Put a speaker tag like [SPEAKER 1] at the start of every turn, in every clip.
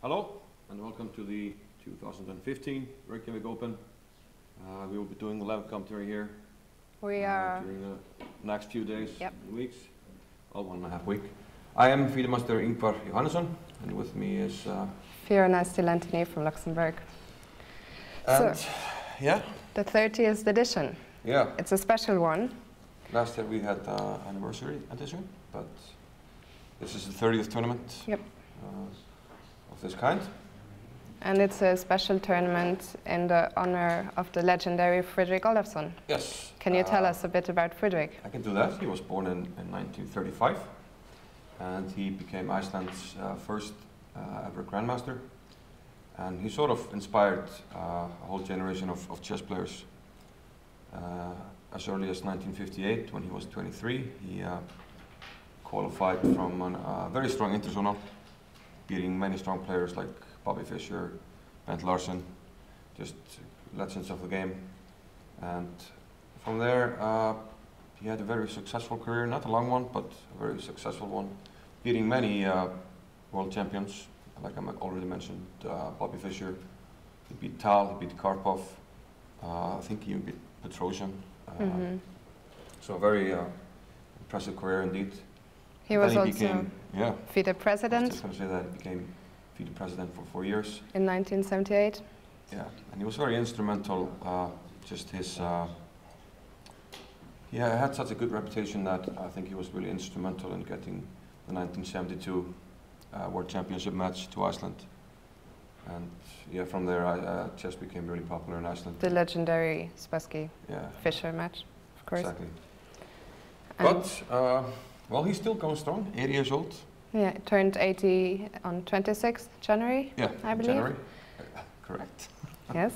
[SPEAKER 1] Hello and welcome to the 2015 Reykjavik Open. We will be doing the live commentary here during the next few days and weeks, well, 1.5 weeks. I am Fiona-master Ingvar Johannesson, and with me is
[SPEAKER 2] Fiona Steil-Antoni from Luxembourg.
[SPEAKER 1] And
[SPEAKER 2] so,
[SPEAKER 1] yeah,
[SPEAKER 2] the 30th edition.
[SPEAKER 1] Yeah,
[SPEAKER 2] it's a special one.
[SPEAKER 1] Last year we had anniversary edition, but this is the 30th tournament.
[SPEAKER 2] Yep.
[SPEAKER 1] Of this kind.
[SPEAKER 2] And it's a special tournament in the honor of the legendary Fredrik Olafsson.
[SPEAKER 1] Yes.
[SPEAKER 2] Can you tell us a bit about Fredrik?
[SPEAKER 1] I can do that. He was born in 1935 and he became Iceland's first ever Grandmaster. And he sort of inspired a whole generation of chess players. As early as 1958, when he was 23, he qualified from a very strong interzonal, beating many strong players like Bobby Fischer, Bent Larsen, just legends of the game. And from there, he had a very successful career, not a long one, but a very successful one, beating many world champions, like I already mentioned, Bobby Fischer. He beat Tal, he beat Karpov, I think he beat Petrosian. So a very impressive career indeed.
[SPEAKER 2] He was also FIDE president.
[SPEAKER 1] I was just going to say that he became FIDE president for 4 years.
[SPEAKER 2] In 1978.
[SPEAKER 1] Yeah, and he was very instrumental. Just his, he had such a good reputation that I think he was really instrumental in getting the 1972 World Championship match to Iceland. And yeah, from there, chess became really popular in Iceland.
[SPEAKER 2] The legendary Spassky Fischer match, of course.
[SPEAKER 1] Exactly. But well, he's still going strong, 80 years old.
[SPEAKER 2] Yeah, turned 80 on 26th January, I believe.
[SPEAKER 1] January, correct.
[SPEAKER 2] Yes.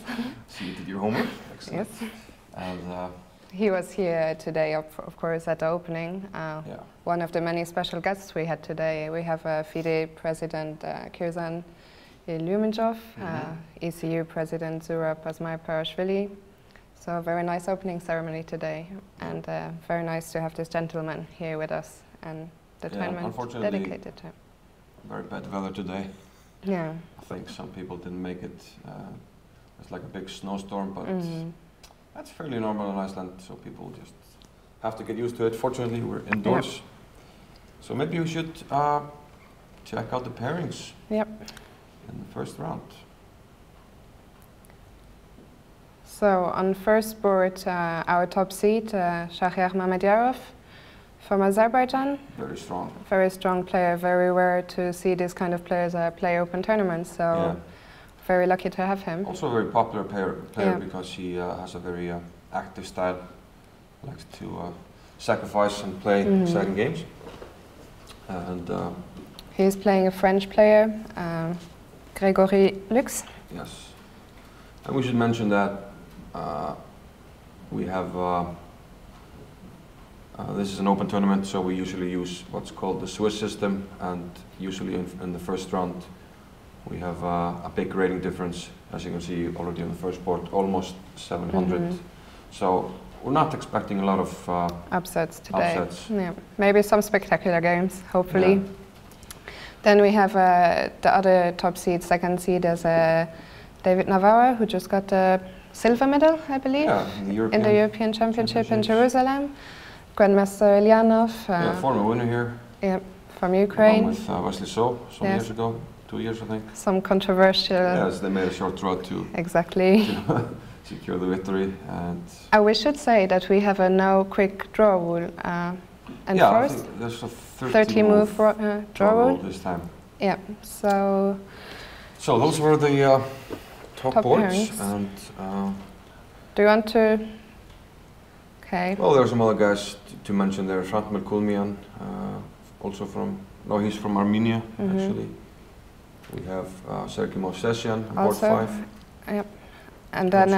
[SPEAKER 1] So you did your homework, excellent.
[SPEAKER 2] Yes.
[SPEAKER 1] And
[SPEAKER 2] he was here today, of course, at the opening. One of the many special guests we had today. We have FIDE President Kirzan Illuminjov, ECU President Zura Pasmai-Parashvili. So a very nice opening ceremony today, and very nice to have this gentleman here with us, and the tournament dedicated to him.
[SPEAKER 1] Very bad weather today.
[SPEAKER 2] Yeah.
[SPEAKER 1] I think some people didn't make it. It's like a big snowstorm, but that's fairly normal in Iceland, so people just have to get used to it. Fortunately, we're indoors. So maybe we should check out the pairings in the first round.
[SPEAKER 2] So on first board, our top seed, Shahryar Mamedyarov from Azerbaijan.
[SPEAKER 1] Very strong.
[SPEAKER 2] Very strong player, very rare to see these kind of players play open tournaments, so very lucky to have him.
[SPEAKER 1] Also a very popular player because he has a very active style, likes to sacrifice and play exciting games. And
[SPEAKER 2] he's playing a French player, Grégory Lux.
[SPEAKER 1] Yes. And we should mention that we have, this is an open tournament, so we usually use what's called the Swiss system, and usually in the first round we have a big rating difference, as you can see already on the first board, almost 700. So we're not expecting a lot of
[SPEAKER 2] upsets today. Yeah. Maybe some spectacular games, hopefully. Then we have the other top seed, second seed, is David Navarro, who just got a silver medal, I believe, in the European Championship in Jerusalem. Grandmaster Ilyanov.
[SPEAKER 1] Former winner here.
[SPEAKER 2] Yeah, from Ukraine.
[SPEAKER 1] With Wesley So some years ago, 2 years I think.
[SPEAKER 2] Some controversial.
[SPEAKER 1] Yes, they made a short throw to secure the victory. And
[SPEAKER 2] we should say that we have a no quick draw rule. And
[SPEAKER 1] I think there's a 30 move draw rule this time.
[SPEAKER 2] Yeah, so
[SPEAKER 1] those were the top boards.
[SPEAKER 2] Pairings.
[SPEAKER 1] And
[SPEAKER 2] do you want to? Okay.
[SPEAKER 1] Well, there are some other guys to mention there. Shantmir Kulmian, also from, no, he's from Armenia actually. We have Sergei Movsesian on board 5.
[SPEAKER 2] Yep. And then,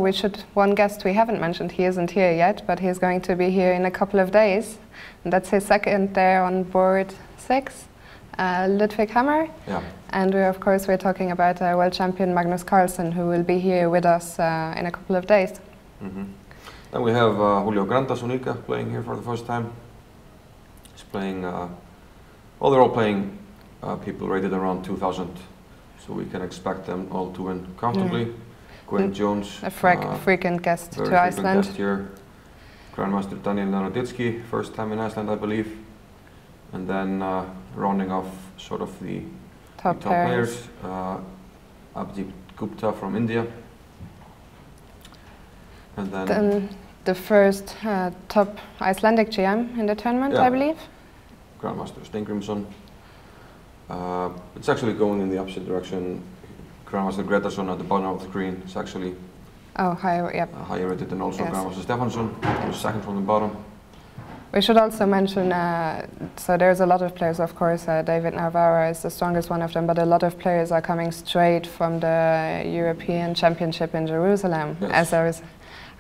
[SPEAKER 2] we should, one guest we haven't mentioned, he isn't here yet, but he's going to be here in a couple of days. And that's his second there on board 6, Ludwig Hammer.
[SPEAKER 1] Yeah.
[SPEAKER 2] And of course we're talking about world champion Magnus Carlsen, who will be here with us in a couple of days.
[SPEAKER 1] Then we have Julio Grandas Unica playing here for the first time. He's playing, well, they're all playing people rated around 2,000, so we can expect them all to win comfortably. Gwen Jones,
[SPEAKER 2] a frequent guest to
[SPEAKER 1] very
[SPEAKER 2] Iceland.
[SPEAKER 1] frequent guest here. Grandmaster Daniel Naroditsky, first time in Iceland, I believe. And then rounding off sort of the top players, Abhijit Gupta from India. And then
[SPEAKER 2] the first top Icelandic GM in the tournament, I believe.
[SPEAKER 1] Grandmaster Steingrímsson. It's actually going in the opposite direction. Grandmaster Gretarsson at the bottom of the screen is actually higher rated than also Grandmaster Stefansson, who's second from the bottom.
[SPEAKER 2] We should also mention, so there's a lot of players, of course. David Navarra is the strongest one of them, but a lot of players are coming straight from the European Championship in Jerusalem, as there is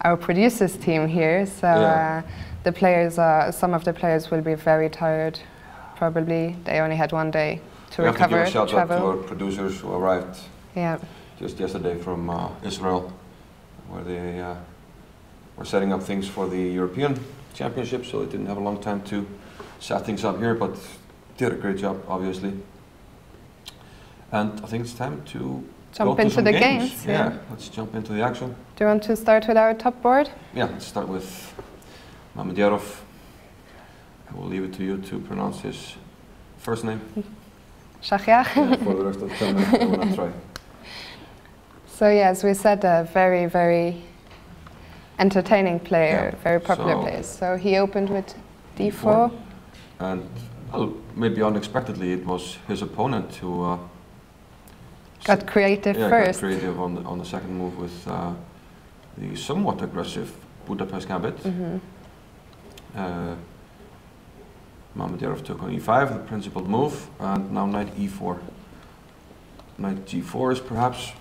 [SPEAKER 2] our producers team here. So the players some of the players will be very tired, probably. They only had one day to recover,
[SPEAKER 1] we have to give a shout out to our producers who arrived just yesterday from Israel, where they were setting up things for the European Championship, so they didn't have a long time to set things up here, but did a great job, obviously. And I think it's time to
[SPEAKER 2] jump into the games.
[SPEAKER 1] Yeah, let's jump into the action.
[SPEAKER 2] Do you want to start with our top board?
[SPEAKER 1] Yeah, let's start with Mamedyarov. I will leave it to you to pronounce his first name.
[SPEAKER 2] Shahya.
[SPEAKER 1] For the rest of the time, I will not try.
[SPEAKER 2] So as we said, a very, very entertaining player, very popular player. So he opened with d4.
[SPEAKER 1] And well, maybe unexpectedly, it was his opponent who
[SPEAKER 2] got creative first.
[SPEAKER 1] Got creative on the second move with the somewhat aggressive Budapest gambit. Mamedyarov took on e5, the principled move, and now knight e4. Knight g4 is perhaps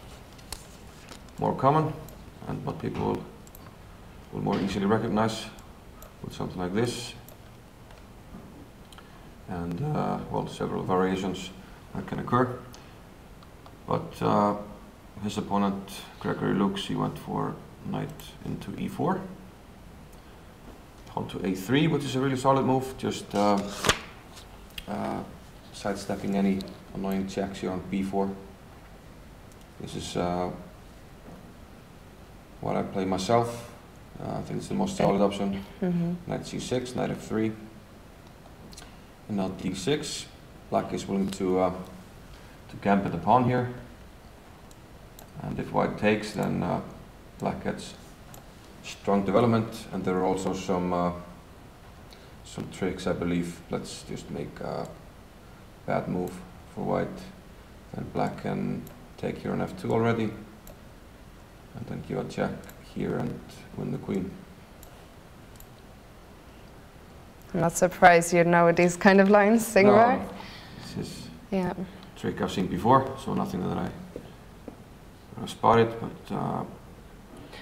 [SPEAKER 1] more common, and what people will more easily recognize with something like this. And well, several variations that can occur. But his opponent, Gregory Lux, he went for knight into e4. On to a3, which is a really solid move, just sidestepping any annoying checks here on b4. This is what I play myself. I think it's the most solid option. Knight c6, knight f3, and now d6. Black is willing to gambit the pawn here, and if white takes, then black gets strong development, and there are also some tricks, I believe. Let's just make a bad move for white, and black can take here on f2 already, and then give a check here and win the queen.
[SPEAKER 2] I'm not surprised you know these kind of lines, Ingvar.
[SPEAKER 1] No, this is a trick I've seen before, so nothing that I spotted, but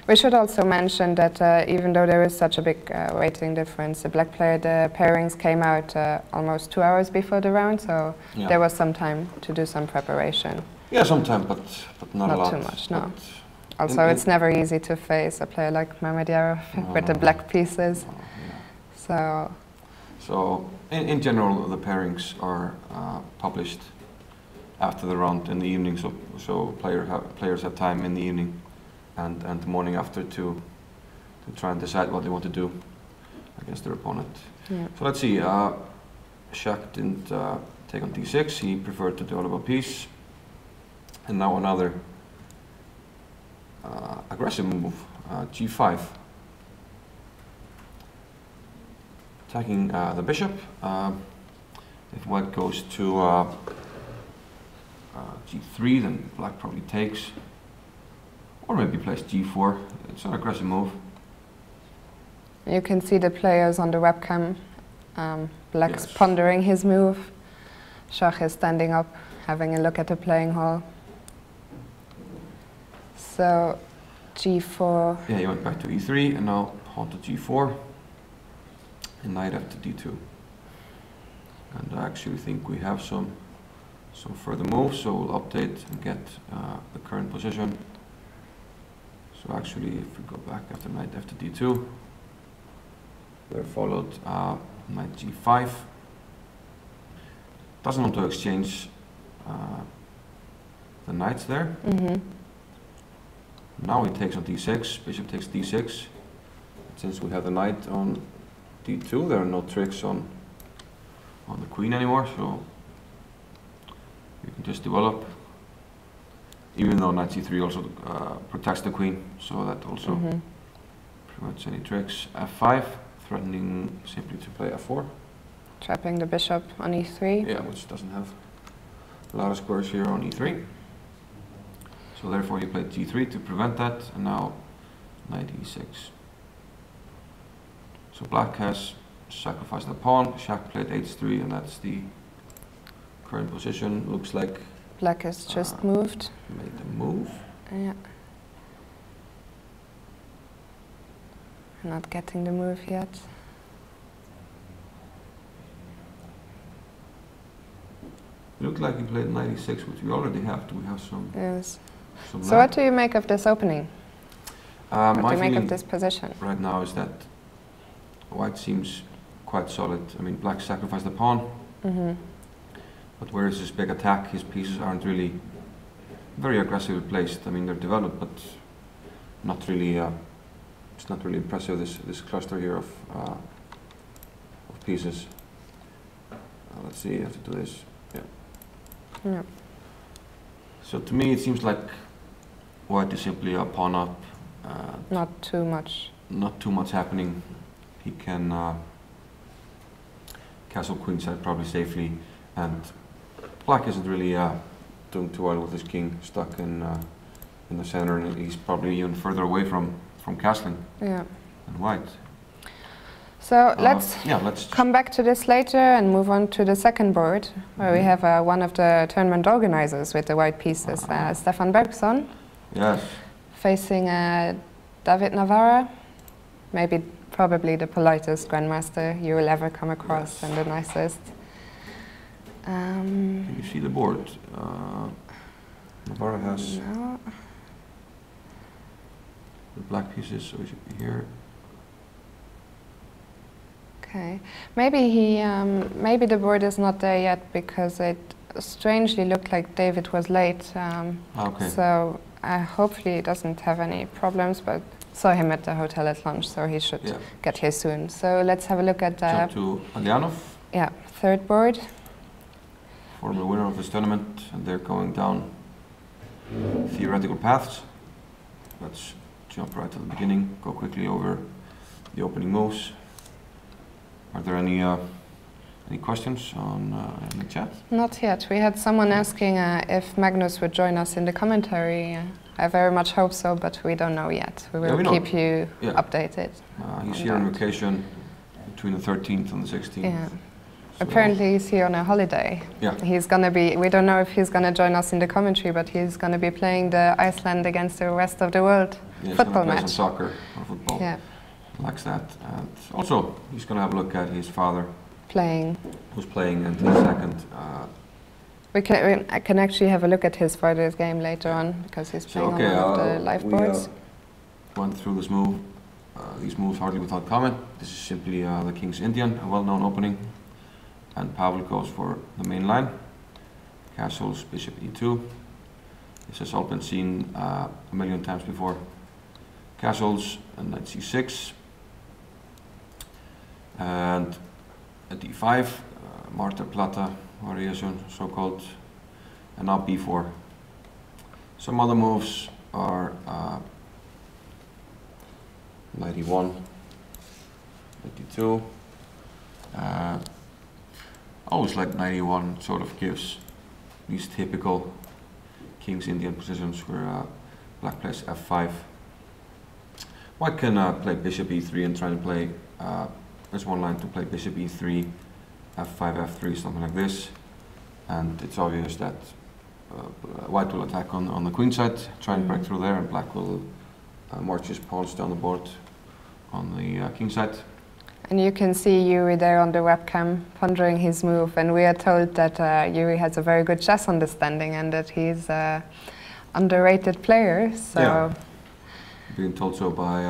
[SPEAKER 2] we should also mention that even though there is such a big weighting difference, the black player, the pairings came out almost 2 hours before the round, so there was some time to do some preparation.
[SPEAKER 1] Yeah, some time, but not a lot.
[SPEAKER 2] Not too much, no. Also, it's never easy to face a player like Mamedyarov with the black pieces.
[SPEAKER 1] So in general, the pairings are published after the round in the evening, so players have time in the evening and the morning after to try and decide what they want to do against their opponent. So let's see, Shak didn't take on d6, he preferred to develop a piece, and now another aggressive move, g5. Attacking the bishop. If white goes to g3, then black probably takes, or maybe plays g4. It's an aggressive move.
[SPEAKER 2] You can see the players on the webcam. Black's pondering his move. Shach is standing up, having a look at the playing hall. So g4.
[SPEAKER 1] Yeah, he went back to e3, and now pawn to g4, and knight f to d2. And I actually think we have some further moves, so we'll update and get the current position. So actually, if we go back after knight f to d2, there followed knight g5, doesn't want to exchange the knights there. Now he takes on d6, bishop takes d6. Since we have the knight on d2, there are no tricks on the queen anymore, so you can just develop. Even though knight c3 also protects the queen, so that also prevents any tricks. f5, threatening simply to play f4.
[SPEAKER 2] Trapping the bishop on e3.
[SPEAKER 1] Yeah, which doesn't have a lot of squares here on e3. So therefore he played g3 to prevent that, and now knight e6. So black has sacrificed the pawn, Shaq played h3, and that's the current position. Looks like
[SPEAKER 2] black has just moved.
[SPEAKER 1] Made the move.
[SPEAKER 2] Yeah. Not getting the move yet.
[SPEAKER 1] It looked like he played knight e6, which we already have. Do we have some?
[SPEAKER 2] Yes.
[SPEAKER 1] Some
[SPEAKER 2] so what do you make of this opening? What do you make of this position?
[SPEAKER 1] Right now is that white seems quite solid. I mean, black sacrificed the pawn. But where is his big attack? His pieces aren't really very aggressively placed. I mean, they're developed, but not really. It's not really impressive. This cluster here of pieces. Let's see. I have to do this. Yeah. So to me, it seems like white is simply a pawn up.
[SPEAKER 2] Not too much.
[SPEAKER 1] Not too much happening. He can castle queenside probably safely, and black isn't really doing too well with his king stuck in the center, and he's probably even further away from castling than white.
[SPEAKER 2] So let's come back to this later and move on to the second board, where we have one of the tournament organizers with the white pieces, Stefan Bergson.
[SPEAKER 1] Yes.
[SPEAKER 2] Facing David Navarra, probably the politest grandmaster you will ever come across, and the nicest.
[SPEAKER 1] Can you see the board? Navarra has the black pieces, so here.
[SPEAKER 2] Okay, maybe the board is not there yet because it strangely looked like David was late.
[SPEAKER 1] Okay.
[SPEAKER 2] So hopefully he doesn't have any problems, but saw him at the hotel at lunch, so he should get here soon. So let's have a look at
[SPEAKER 1] jump to Aljanov.
[SPEAKER 2] Yeah, third board.
[SPEAKER 1] Former winner of this tournament, and they're going down theoretical paths. Let's jump right to the beginning, go quickly over the opening moves. Are there any questions in the chat?
[SPEAKER 2] Not yet. We had someone asking if Magnus would join us in the commentary. I very much hope so, but we don't know yet. We will keep you updated.
[SPEAKER 1] He's here on vacation between the 13th and the 16th.
[SPEAKER 2] Yeah.
[SPEAKER 1] So
[SPEAKER 2] apparently he's here on a holiday.
[SPEAKER 1] Yeah.
[SPEAKER 2] He's going to be, we don't know if he's going to join us in the commentary, but he's going to be playing the Iceland against the rest of the world football match.
[SPEAKER 1] Some soccer or football.
[SPEAKER 2] Yeah.
[SPEAKER 1] Likes that. And also, he's going to have a look at his father. Who's playing, and his second.
[SPEAKER 2] I can actually have a look at his father's game later on, because he's playing on one of the live boards.
[SPEAKER 1] Went through this move, these moves hardly without comment. This is simply the King's Indian, a well-known opening. And Pavel goes for the main line. Castles, bishop e2. This has all been seen a million times before. Castles and knight c6. And at d5, Marta Plata variation, so-called, and now b4. Some other moves are knight e1, knight e2. Always like knight e1 sort of gives these typical King's Indian positions where black plays f5. White can play bishop e3 and try to play, there's one line to play bishop e3, f5, f3, something like this. And it's obvious that white will attack on the queen side, try and break through there, and black will march his pawns down the board on the king side.
[SPEAKER 2] And you can see Yuri there on the webcam pondering his move, and we are told that Yuri has a very good chess understanding and that he's an underrated player. So
[SPEAKER 1] yeah. Being told so by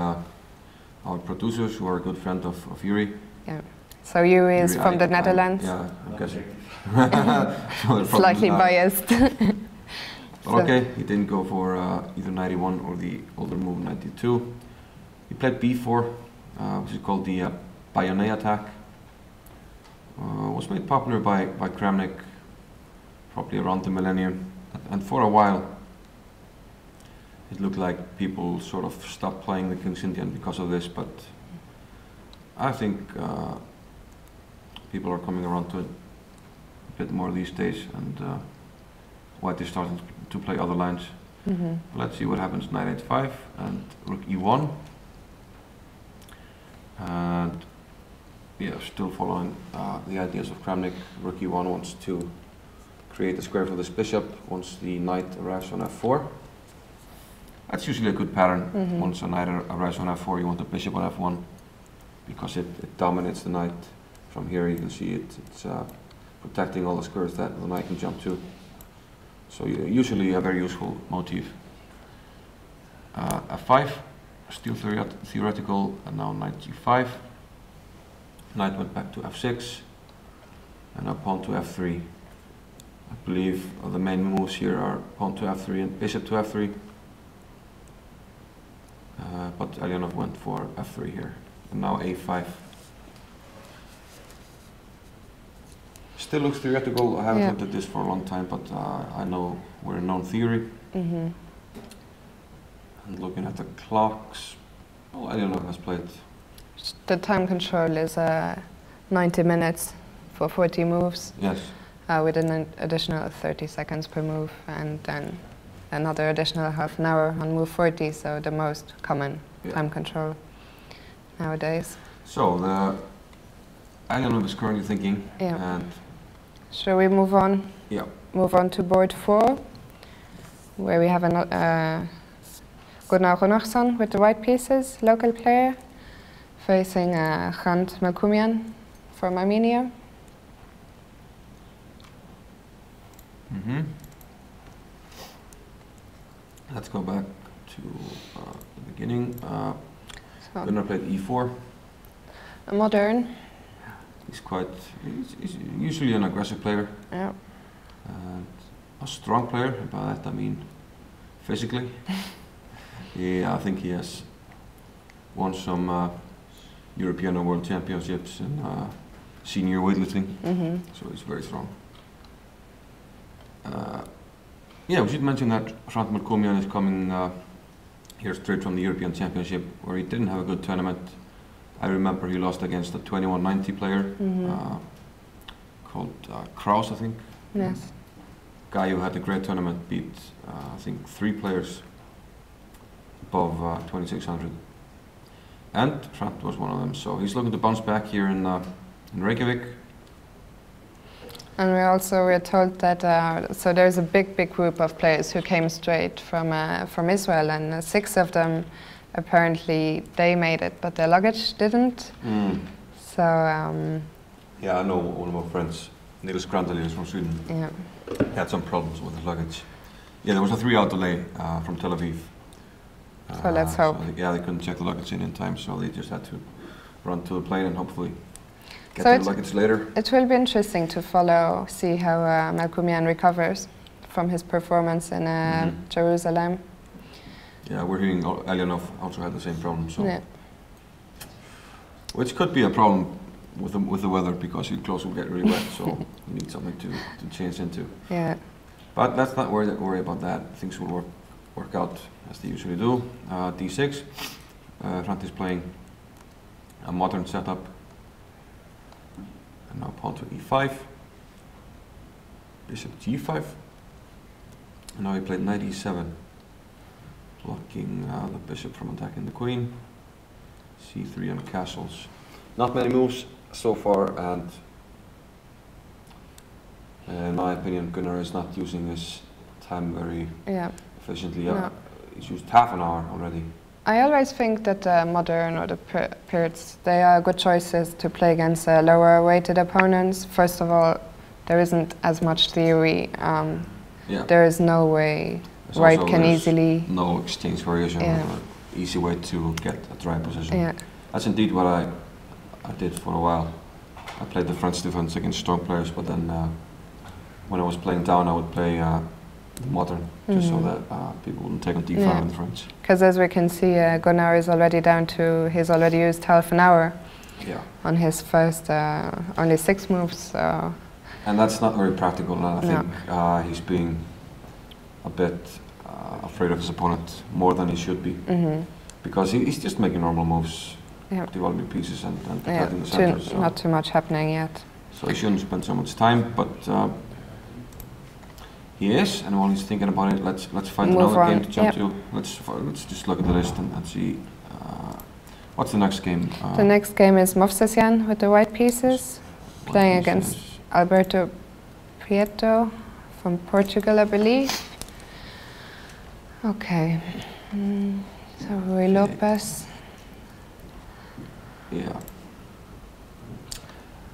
[SPEAKER 1] our producers, who are a good friend of Yuri.
[SPEAKER 2] Yeah, So you is from the Netherlands?
[SPEAKER 1] Yeah, I'm guessing.
[SPEAKER 2] Slightly biased.
[SPEAKER 1] But okay, he didn't go for either 91 or the older move 92. He played b4, which is called the bayonet attack. Was made popular by Kramnik probably around the millennium, and for a while it looked like people sort of stopped playing the King's Indian because of this, but I think people are coming around to it a bit more these days, and White is starting to play other lines. Let's see what happens. Knight 85 and Rook E1, and yeah, still following the ideas of Kramnik. Rook E1 wants to create a square for this bishop once the knight arrives on f4. That's usually a good pattern. Once a knight arrives on f4, you want the bishop on f1 because it dominates the knight. From here you can see it's protecting all the squares that the knight can jump to. So usually a very useful motif. f5, still theoretical, and now knight g5. Knight went back to f6, and now pawn to f3. I believe the main moves here are pawn to f3 and bishop to f3. But Elionov went for f3 here, and now a5. Still looks theoretical. I haven't looked at this for a long time, but I know we're in known theory. And looking at the clocks, well, Elionov has played.
[SPEAKER 2] The time control is 90 minutes for 40 moves.
[SPEAKER 1] Yes.
[SPEAKER 2] With an additional 30 seconds per move, and then another additional half an hour on move 40, so the most common time control nowadays. So
[SPEAKER 1] the Elionov is currently thinking, and
[SPEAKER 2] shall we move on?
[SPEAKER 1] Yeah.
[SPEAKER 2] Move on to board 4, where we have Johannesson with the white pieces, local player, facing Hrant Melkumian from Armenia.
[SPEAKER 1] Let's go back to the beginning. Gunnar played e4.
[SPEAKER 2] A modern.
[SPEAKER 1] He's usually an aggressive player.
[SPEAKER 2] Yeah.
[SPEAKER 1] And a strong player. By that I mean physically. I think he has won some European or World Championships in senior weightlifting. So he's very strong. We should mention that Hrant Melkumian is coming here straight from the European Championship, where he didn't have a good tournament. I remember he lost against a 2190 player called Kraus, I think.
[SPEAKER 2] Yes.
[SPEAKER 1] Guy who had a great tournament, beat I think 3 players above 2600. And Hrant was one of them, so he's looking to bounce back here in Reykjavik.
[SPEAKER 2] And we're told that so there's a big group of players who came straight from Israel, and 6 of them apparently they made it, but their luggage didn't. So
[SPEAKER 1] yeah, I know one of my friends, Nils Grandali, is from Sweden.
[SPEAKER 2] Yeah,
[SPEAKER 1] he had some problems with his luggage. Yeah, there was a 3-hour delay from Tel Aviv.
[SPEAKER 2] So let's hope.
[SPEAKER 1] So they couldn't check the luggage in time, so they just had to run to the plane and hopefully get the luggage later.
[SPEAKER 2] It will be interesting to see how Melkumian recovers from his performance in Jerusalem.
[SPEAKER 1] Yeah, we're hearing Elionov also had the same problem, so which could be a problem with the weather, because your clothes will get really wet, so you need something to change into.
[SPEAKER 2] Yeah.
[SPEAKER 1] But let's not worry about that. Things will work out as they usually do. D6. Hrant is playing a modern setup. And now pawn to e5. Bishop g5. And now he played knight e7, blocking the bishop from attacking the queen. c3 and castles. Not many moves so far, and in my opinion Gunnar is not using his time very efficiently. He's used half an hour already.
[SPEAKER 2] I always think that the modern or the periods, they are good choices to play against lower weighted opponents. First of all, there isn't as much theory. There is no way White can easily...
[SPEAKER 1] no exchange variation, easy way to get a dry position. That's indeed what I did for a while. I played the French defense against strong players, but then when I was playing down, I would play modern, just so that people wouldn't take on d5 in the French.
[SPEAKER 2] Because as we can see, Gunnar is already down to, he's already used half an hour on his first, only 6 moves. So.
[SPEAKER 1] And that's not very practical, and I think he's being a bit afraid of his opponent more than he should be. Because he's just making normal moves, developing pieces and protecting the center. So
[SPEAKER 2] not too much happening yet.
[SPEAKER 1] So he shouldn't spend so much time, but he is, and while he's thinking about it, let's find another game to jump to. Let's just look at the list and see what's the next game.
[SPEAKER 2] The next game is Movsesian with the white pieces, playing against Alberto Prieto from Portugal, I believe. Okay, so Rui Lopez.
[SPEAKER 1] Yeah.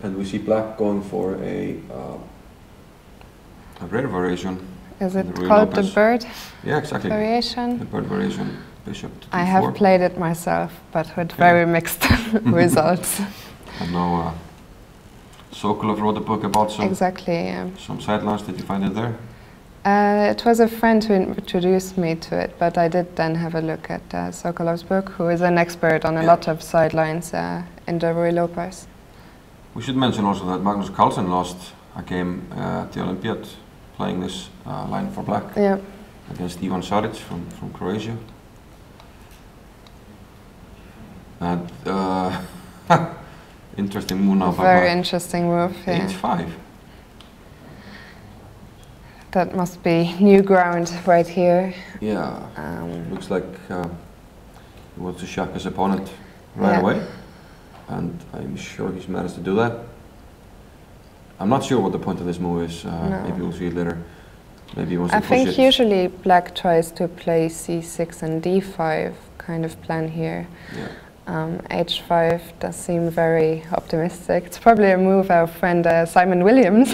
[SPEAKER 1] And we see black going for a rare variation.
[SPEAKER 2] Is it called the bird?
[SPEAKER 1] Yeah, exactly.
[SPEAKER 2] Variation?
[SPEAKER 1] The bird variation, bishop to d4.
[SPEAKER 2] I have played it myself, but with very mixed results.
[SPEAKER 1] I know Sokolov wrote a book about some sidelines. Did you find it there?
[SPEAKER 2] It was a friend who introduced me to it, but I did then have a look at Sokolov's book, who is an expert on a lot of sidelines in the Rui Lopez.
[SPEAKER 1] We should mention also that Magnus Carlsen lost a game at the Olympiad playing this line for black against Ivan Saric from Croatia. And interesting move now.
[SPEAKER 2] Very interesting move.
[SPEAKER 1] H5.
[SPEAKER 2] That must be new ground right here.
[SPEAKER 1] Yeah, looks like he wants to shock his opponent right away, and I'm sure he's managed to do that. I'm not sure what the point of this move is. Maybe we'll see it later. Maybe he wants to push it.
[SPEAKER 2] I think usually black tries to play c6 and d5 kind of plan here. H5 does seem very optimistic. It's probably a move our friend Simon Williams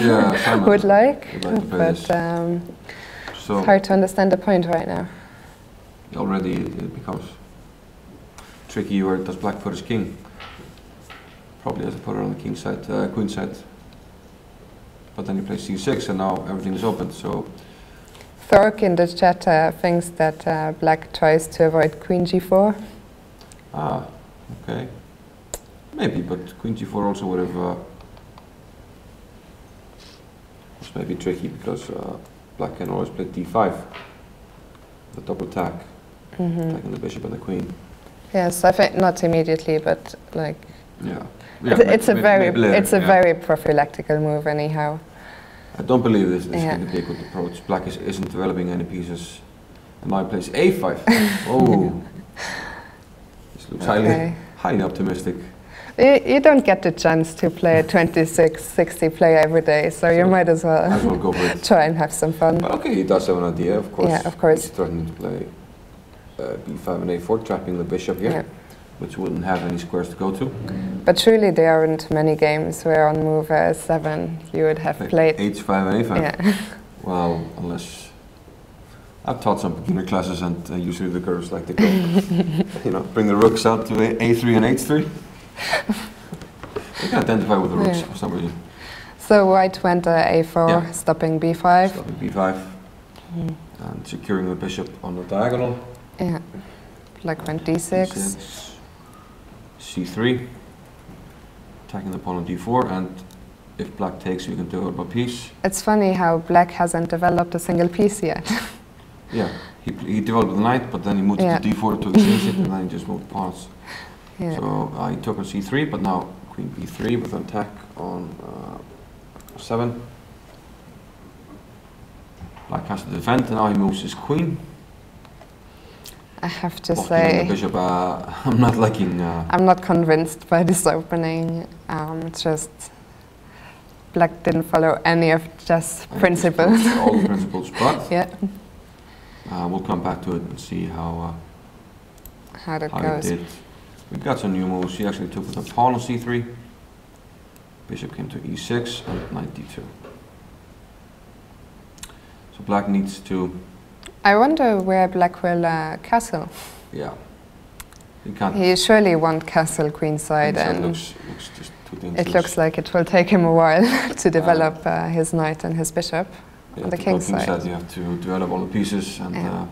[SPEAKER 2] would like but
[SPEAKER 1] so
[SPEAKER 2] it's hard to understand the point right now.
[SPEAKER 1] Already it becomes tricky. Where does black put his king? Probably has to put it on the king side, queen side. But then he plays c6 and now everything is open. So
[SPEAKER 2] Thork in the chat thinks that black tries to avoid queen g4.
[SPEAKER 1] Ah, okay. Maybe, but queen g4 also would have was maybe tricky because black can always play d5, the double attack, attacking the bishop and the queen.
[SPEAKER 2] Yes, I think not immediately, but like it's a very prophylactical move anyhow.
[SPEAKER 1] I don't believe this is going to be a good approach. Black isn't developing any pieces, and now he plays a5. Oh. Looks highly optimistic.
[SPEAKER 2] You don't get the chance to play a 26-60 play every day, so you might as well
[SPEAKER 1] go for it.
[SPEAKER 2] Try and have some fun.
[SPEAKER 1] But okay, he does have an idea, of course.
[SPEAKER 2] Yeah, of course.
[SPEAKER 1] He's threatening to play b5 and a4, trapping the bishop here, which wouldn't have any squares to go to.
[SPEAKER 2] But surely there aren't many games where on move 7 you would have played
[SPEAKER 1] h5 and a5. Well, unless I've taught some beginner classes, and usually the girls like to go, bring the rooks out to a3 and h3. They can identify with the rooks for some reason.
[SPEAKER 2] So white went a4, stopping b5.
[SPEAKER 1] Stopping b5, and securing the bishop on the diagonal.
[SPEAKER 2] Yeah, black went d6.
[SPEAKER 1] c3, attacking the pawn on d4, and if black takes, we can develop a piece.
[SPEAKER 2] It's funny how black hasn't developed a single piece yet.
[SPEAKER 1] Yeah, he developed the knight, but then he moved to d4 to exchange it, and then he just moved pawns. So he took on c3, but now queen b3 with an attack on 7. Black has to defend, and now he moves his queen.
[SPEAKER 2] I have to say,
[SPEAKER 1] the bishop, I'm not liking.
[SPEAKER 2] I'm not convinced by this opening. It's just black didn't follow any of chess principles.
[SPEAKER 1] All the principles, but
[SPEAKER 2] we'll
[SPEAKER 1] come back to it and see how
[SPEAKER 2] that goes.
[SPEAKER 1] It did. We got some new moves. He actually took with a pawn on c3. Bishop came to e6 and knight d2. So black needs to.
[SPEAKER 2] I wonder where black will castle.
[SPEAKER 1] Yeah. You can't.
[SPEAKER 2] He surely won't castle queenside,
[SPEAKER 1] And
[SPEAKER 2] and
[SPEAKER 1] looks just too dangerous.
[SPEAKER 2] it looks like it will take him a while to develop his knight and his bishop on the king's side.
[SPEAKER 1] You have to develop all the pieces, and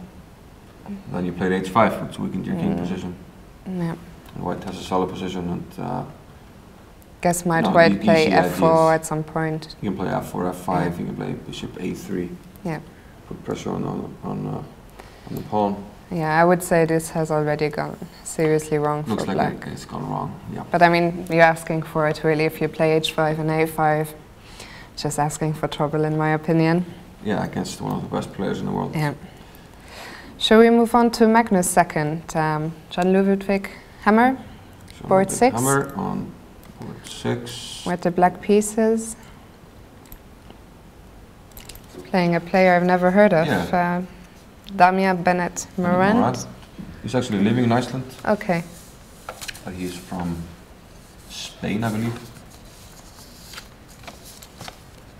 [SPEAKER 1] then you played h5, which weakened your king position.
[SPEAKER 2] Yeah.
[SPEAKER 1] And white has a solid position, and
[SPEAKER 2] guess white play f4 at some point.
[SPEAKER 1] You can play f4, f5. You can play bishop a3.
[SPEAKER 2] Yeah.
[SPEAKER 1] Put pressure on the pawn.
[SPEAKER 2] Yeah, I would say this has already gone seriously wrong for black.
[SPEAKER 1] Looks like it's gone wrong. Yeah.
[SPEAKER 2] But I mean, you're asking for it really. If you play h5 and a5, just asking for trouble, in my opinion.
[SPEAKER 1] Yeah, against one of the best players in the world.
[SPEAKER 2] Yeah. Shall we move on to Magnus' second? Jan Ludwig hammer, board 6.
[SPEAKER 1] Hammer on board 6.
[SPEAKER 2] With the black pieces. Playing a player I've never heard of.
[SPEAKER 1] Yeah.
[SPEAKER 2] Damia Bennett Morant.
[SPEAKER 1] He's actually living in Iceland.
[SPEAKER 2] Okay.
[SPEAKER 1] But he's from Spain, I believe.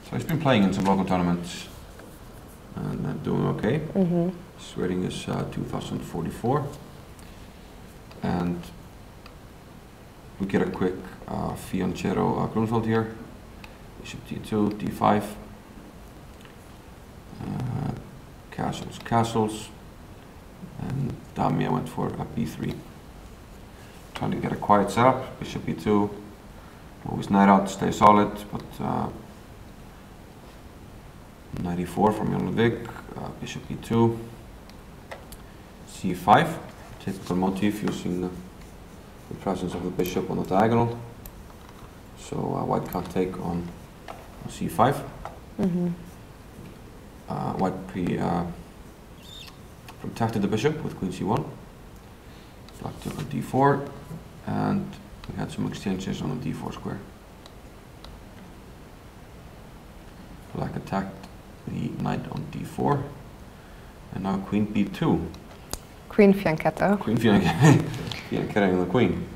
[SPEAKER 1] So he's been playing in some local tournaments and doing okay. His rating is 2044. And we get a quick Fianchetto Grunfeld here. Bishop d2, d5. Castles, castles. And Damia went for a b3. Trying to get a quiet setup. Bishop e2. Always knight out, stay solid, but knight e4 from Jan Ludwig. Bishop e2. c5. Typical motif using the presence of the bishop on the diagonal. So white can't take on c5. White protected the bishop with queen c1. Black took on d4, and we had some exchanges on the d4 square. Black attacked the knight on d4, and now queen b2.
[SPEAKER 2] Queen fianchetto.
[SPEAKER 1] Queen fianchetto. Fianchetting the queen.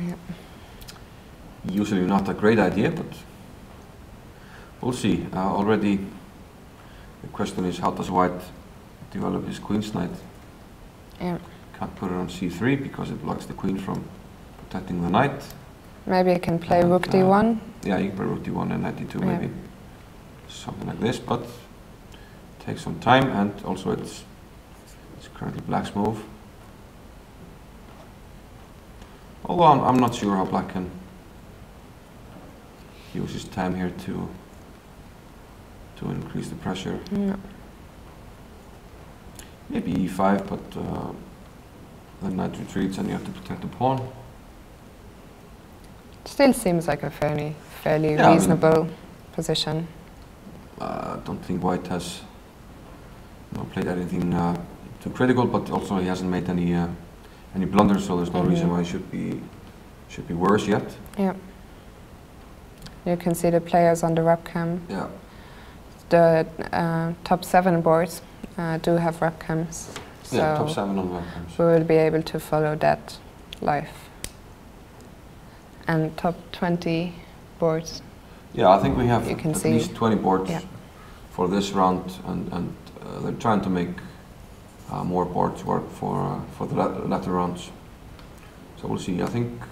[SPEAKER 2] Yeah.
[SPEAKER 1] Usually not a great idea, but we'll see. Already the question is, how does white develop his queen's knight?
[SPEAKER 2] Yeah.
[SPEAKER 1] Can't put it on c3 because it blocks the queen from protecting the knight.
[SPEAKER 2] Maybe you can play rook d1.
[SPEAKER 1] Yeah, you can play rook d1 and knight d2 maybe. Something like this, but it takes some time, and also it's currently black's move. Although I'm not sure how black can use his time here to increase the pressure.
[SPEAKER 2] Yeah.
[SPEAKER 1] Maybe e5, but the knight retreats and you have to protect the pawn.
[SPEAKER 2] Still seems like a fairly reasonable position.
[SPEAKER 1] I don't think white has played anything too critical, but also he hasn't made any blunders, so there's no reason why it should be worse yet.
[SPEAKER 2] Yeah. You can see the players on the webcam.
[SPEAKER 1] Yeah.
[SPEAKER 2] The top 7 boards do have webcams. So
[SPEAKER 1] yeah, top 7 on webcams.
[SPEAKER 2] we will be able to follow that live. And top 20 boards.
[SPEAKER 1] Yeah, I think we have
[SPEAKER 2] at
[SPEAKER 1] least 20 boards for this round, and they're trying to make more boards work for the latter rounds. So we'll see. I think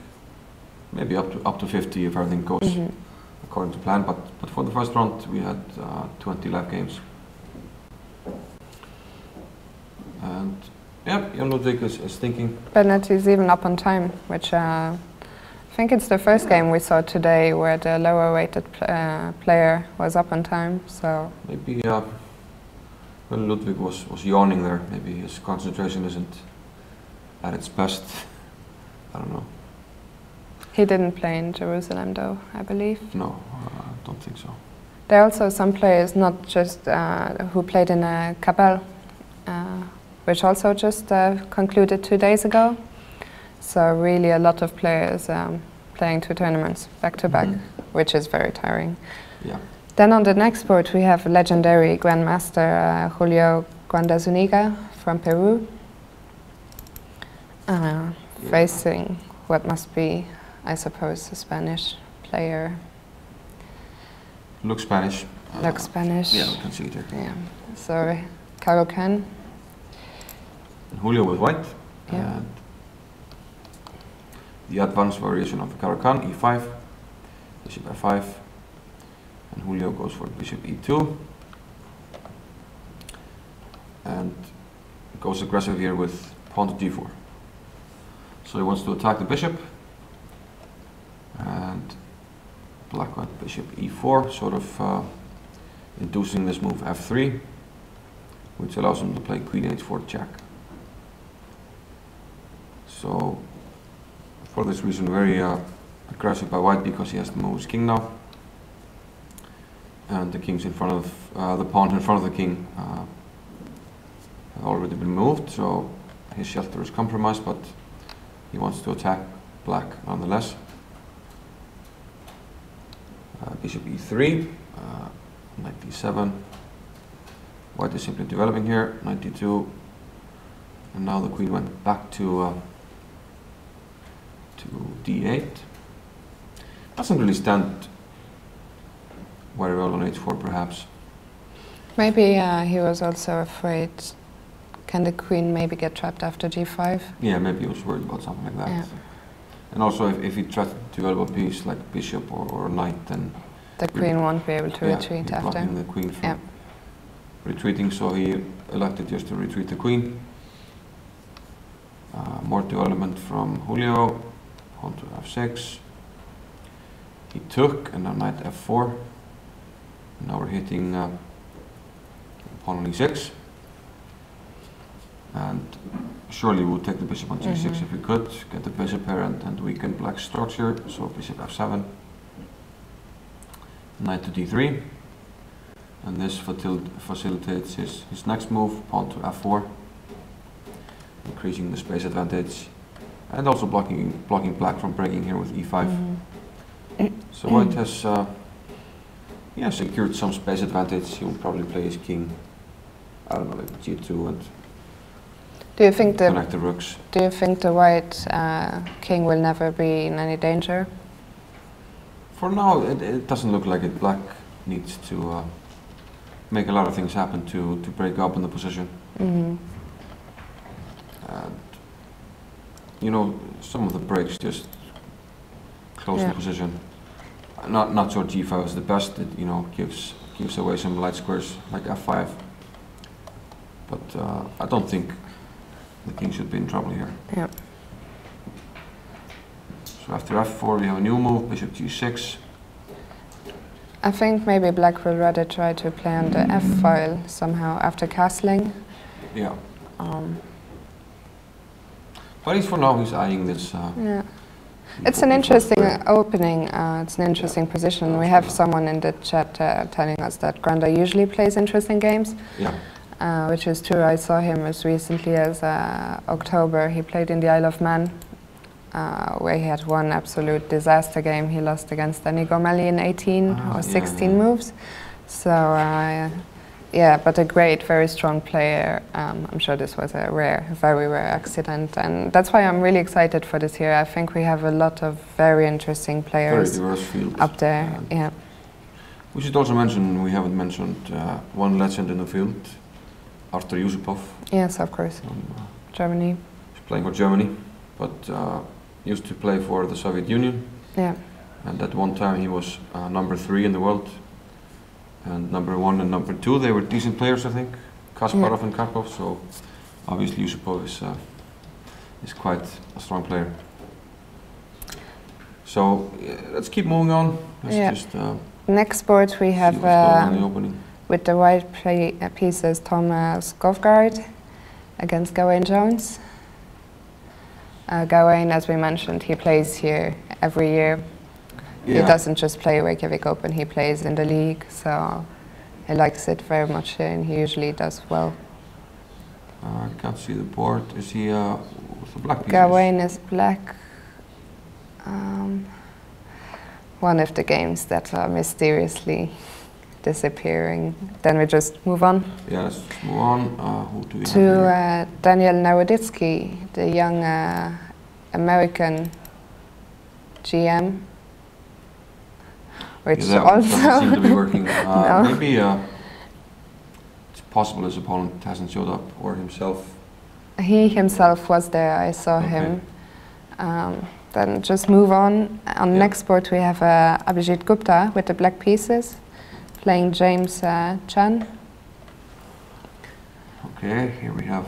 [SPEAKER 1] maybe up to 50 if everything goes according to plan. But for the first round we had 20 live games. And yeah, Jan Ludwig is thinking.
[SPEAKER 2] Bennett is even up on time, which I think it's the first game we saw today where the lower weighted player was up on time. So
[SPEAKER 1] maybe when Ludwig was yawning there, maybe his concentration isn't at its best. I don't know.
[SPEAKER 2] He didn't play in Jerusalem though, I believe.
[SPEAKER 1] No, I don't think so.
[SPEAKER 2] There are also some players, not just who played in a Capelle, which also just concluded 2 days ago. So really a lot of players playing 2 tournaments back to back, which is very tiring.
[SPEAKER 1] Yeah.
[SPEAKER 2] Then on the next board we have legendary Grandmaster Julio Guanda from Peru, facing what must be, I suppose, a Spanish player.
[SPEAKER 1] Looks Spanish.
[SPEAKER 2] Looks Spanish.
[SPEAKER 1] Yeah, we can see it here.
[SPEAKER 2] Yeah. So Caro Can.
[SPEAKER 1] Julio with white.
[SPEAKER 2] Yeah.
[SPEAKER 1] the advanced variation of the Caro-Kann, e5, bishop f5, and Julio goes for bishop e2, and goes aggressive here with pawn to g4. So he wants to attack the bishop, and black went bishop e4, sort of inducing this move f3, which allows him to play queen h4 check. So for this reason, very aggressive by white, because he has to move his king now, and the king's in front of the pawn in front of the king have already been moved, so his shelter is compromised, but he wants to attack black nonetheless. Bishop e3, knight d7. White is simply developing here, knight d2, and now the queen went back to d8. Doesn't really stand very well on h4, perhaps.
[SPEAKER 2] Maybe he was also afraid, can the queen maybe get trapped after g5?
[SPEAKER 1] Yeah, maybe he was worried about something like that. Yeah. And also, if he tries to develop a piece like bishop or knight, then
[SPEAKER 2] the queen won't be able to retreat after.
[SPEAKER 1] Blocking the queen from retreating, so he elected just to retreat the queen. More development from Julio, pawn to f6. He took, and now knight f4. Now we're hitting pawn on e6. And surely we would take the bishop on g6 if we could, get the bishop here and weaken black's structure. So bishop f7, knight to d3, and this facilitates his next move, pawn to f4, increasing the space advantage, and also blocking black from breaking here with e5. So white has secured some space advantage. He will probably play his king, I don't know, like g2 and connect the rooks.
[SPEAKER 2] Do you think the white king will never be in any danger?
[SPEAKER 1] For now, it doesn't look like it. Black needs to make a lot of things happen to break up in the position. And you know, some of the breaks just close the position. Not sure g5 is the best. It, you know, gives away some light squares like f5. But I don't think the king should be in trouble here.
[SPEAKER 2] Yeah.
[SPEAKER 1] So after f4 we have a new move, bishop g6.
[SPEAKER 2] I think maybe black will rather try to play on the f-file somehow after castling.
[SPEAKER 1] Yeah. But at least for now he's eyeing this.
[SPEAKER 2] It's an interesting opening. It's an interesting position. We have someone in the chat telling us that Granda usually plays interesting games.
[SPEAKER 1] Yeah.
[SPEAKER 2] Which is true. I saw him as recently as October. He played in the Isle of Man, where he had one absolute disaster game. He lost against Inigo Melli in 18 or 16 moves. So yeah, but a great, very strong player. I'm sure this was a very rare accident, and that's why I'm really excited for this year. I think we have a lot of very interesting players
[SPEAKER 1] very diverse field
[SPEAKER 2] up there. Yeah.
[SPEAKER 1] We should also mention, we haven't mentioned one legend in the field, Artur Yusupov.
[SPEAKER 2] Yes, of course. Germany.
[SPEAKER 1] He's playing for Germany, but used to play for the Soviet Union.
[SPEAKER 2] Yeah.
[SPEAKER 1] And at one time he was number 3 in the world. And number 1 and number 2, they were decent players, I think. Kasparov and Karpov. So obviously Yusupov is quite a strong player. So let's keep moving on. Let's just
[SPEAKER 2] next board we have with the white pieces Thomas Govgaard against Gawain Jones. Gawain, as we mentioned, he plays here every year. Yeah. He doesn't just play Reykjavik Open, he plays in the league, so he likes it very much here and he usually does well.
[SPEAKER 1] I can't see the board. Is he with the black pieces?
[SPEAKER 2] Gawain is black. One of the games that are mysteriously disappearing. Then we just move on.
[SPEAKER 1] Yeah, let's just move on. Who do we have
[SPEAKER 2] here? Daniel Naroditsky, the young American GM, which also
[SPEAKER 1] doesn't seem to be working.
[SPEAKER 2] No.
[SPEAKER 1] Maybe it's possible his opponent hasn't showed up, or himself.
[SPEAKER 2] He himself was there. I saw him. Then just move on. On next board we have Abhijit Gupta with the black pieces, playing James Chan.
[SPEAKER 1] Okay, here we have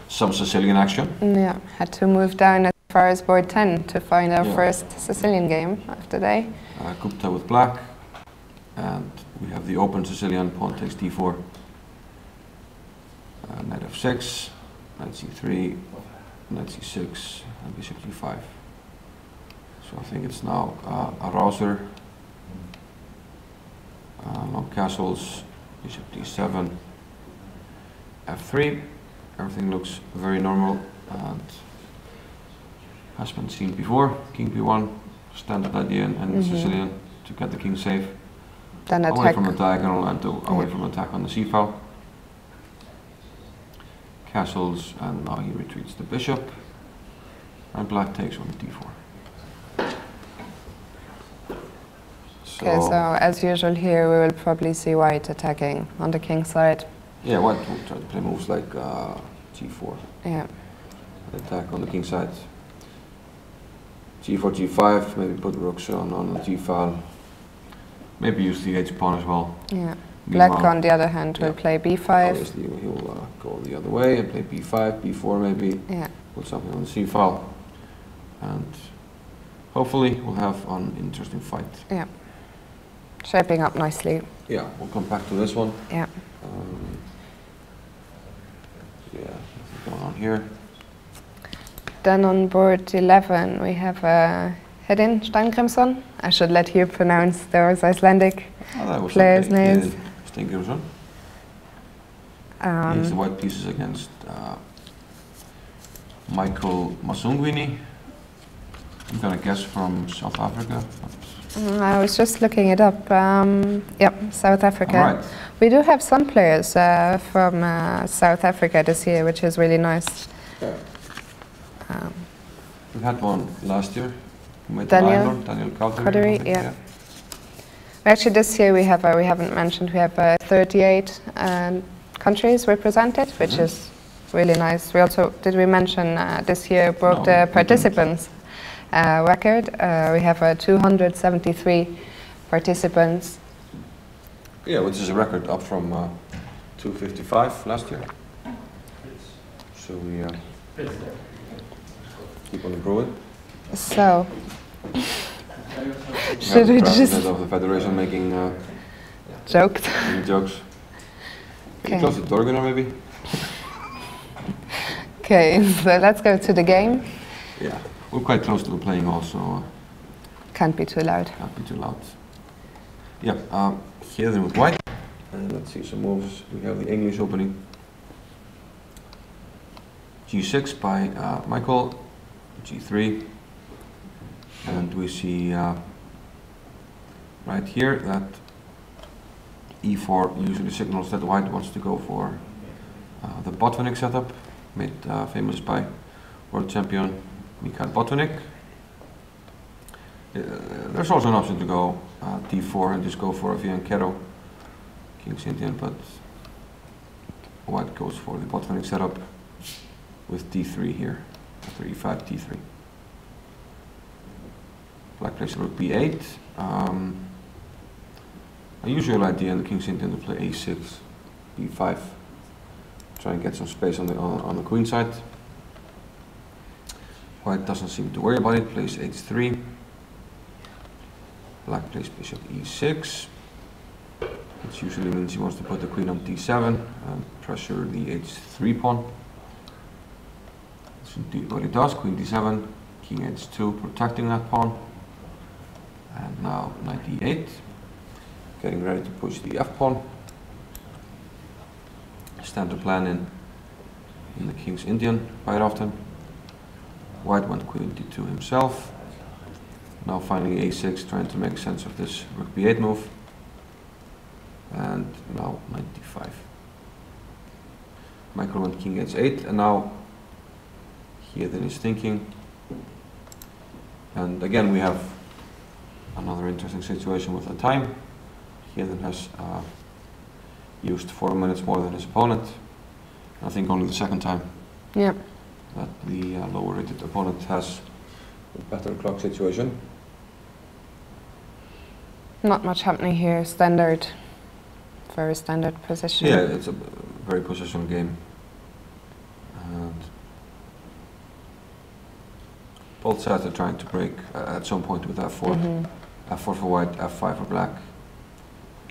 [SPEAKER 1] some Sicilian action.
[SPEAKER 2] Yeah, had to move down as far as board 10 to find our first Sicilian game of the day.
[SPEAKER 1] Gupta with black, and we have the open Sicilian, pawn takes d4, knight f6, knight c3, knight c6, and bishop g5. So I think it's now a rouser, long castles, bishop d7, f3. Everything looks very normal and has been seen before. King b1, standard idea in Sicilian to get the king safe.
[SPEAKER 2] Then
[SPEAKER 1] away from the diagonal and away from attack on the c-file. Castles, and now he retreats the bishop, and black takes on d4.
[SPEAKER 2] Okay, so as usual here we will probably see white attacking on the king side.
[SPEAKER 1] Yeah, white will try to play moves like g4.
[SPEAKER 2] Yeah.
[SPEAKER 1] Attack on the king side. g4, g5, maybe put rooks on the g-file. Maybe use the h-pawn as well.
[SPEAKER 2] Yeah. Black, on the other hand, will play b5.
[SPEAKER 1] Obviously, he'll go the other way and play b5, b4 maybe.
[SPEAKER 2] Yeah.
[SPEAKER 1] Put something on the c-file. And hopefully we'll have an interesting fight.
[SPEAKER 2] Yeah. Shaping up nicely.
[SPEAKER 1] Yeah, we'll come back to this one.
[SPEAKER 2] Yeah.
[SPEAKER 1] Yeah, nothing going on here.
[SPEAKER 2] Then on board 11 we have Hedin Steingrimsson. I should let you pronounce those Icelandic players' names.
[SPEAKER 1] Steingrimsson. He's the white pieces against Michael Masungwini. I'm gonna guess from South Africa.
[SPEAKER 2] I was just looking it up. Yep, South Africa.
[SPEAKER 1] Right.
[SPEAKER 2] We do have some players from South Africa this year, which is really nice.
[SPEAKER 1] Yeah. We had one last year.
[SPEAKER 2] Daniel
[SPEAKER 1] Cowdery.
[SPEAKER 2] Yeah. Actually, this year we haven't mentioned, we have 38 countries represented, which is really nice. We also, did we mention this year broke the participants record. We have 273 participants.
[SPEAKER 1] Yeah, which is a record up from 255 last year. So we keep on improving.
[SPEAKER 2] So, should we just...
[SPEAKER 1] of the federation making
[SPEAKER 2] jokes.
[SPEAKER 1] Can you close the door, Gunnar, maybe?
[SPEAKER 2] Okay, so let's go to the game.
[SPEAKER 1] Yeah, we're quite close to the playing also.
[SPEAKER 2] Can't be too loud.
[SPEAKER 1] Can't be too loud. Yeah, here then with white. And let's see some moves. We have the English opening. G6 by Michael. G3. And we see right here that E4 usually signals that white wants to go for the Botvinnik setup, made famous by world champion Mikael Botvinnik. There's also an option to go D4 and just go for a Fianchetto, King's Indian, but white goes for the Botvinnik setup with D3 here, after E5, D3. Black plays rook B8. A usual idea in the King's Indian to play A6, B5, try and get some space on the queen side. White doesn't seem to worry about it, plays H3. Black plays bishop E6, which usually means he wants to put the queen on D7 and pressure the H3 pawn. That's what he does, queen D7, king H2, protecting that pawn. And now knight E8, getting ready to push the F pawn. Standard plan in the King's Indian quite often. White went queen D2 himself. Now finally A6, trying to make sense of this rook B8 move. And now knight D5. Michael went king H8, and now here then is thinking. And again we have another interesting situation with the time. He then has used 4 minutes more than his opponent. I think only the second time that the lower rated opponent has better clock situation.
[SPEAKER 2] Not much happening here. Standard, very standard position.
[SPEAKER 1] Yeah, it's a very positional game. And both sides are trying to break at some point with f4. F4 for white, f5 for black.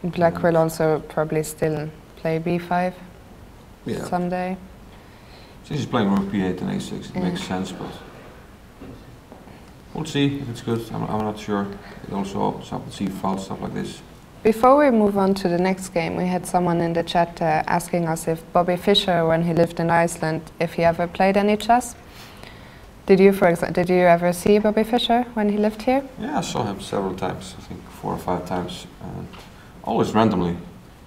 [SPEAKER 2] Black will also probably still play b5 someday.
[SPEAKER 1] Since he's playing rook b8 and a6, it makes sense, but we'll see if it's good. I'm not sure. It also opens up the c-file, stuff like this.
[SPEAKER 2] Before we move on to the next game, we had someone in the chat asking us if Bobby Fischer, when he lived in Iceland, if he ever played any chess. Did you, for example, did you ever see Bobby Fischer when he lived here?
[SPEAKER 1] Yeah, I saw him several times. I think 4 or 5 times, and always randomly.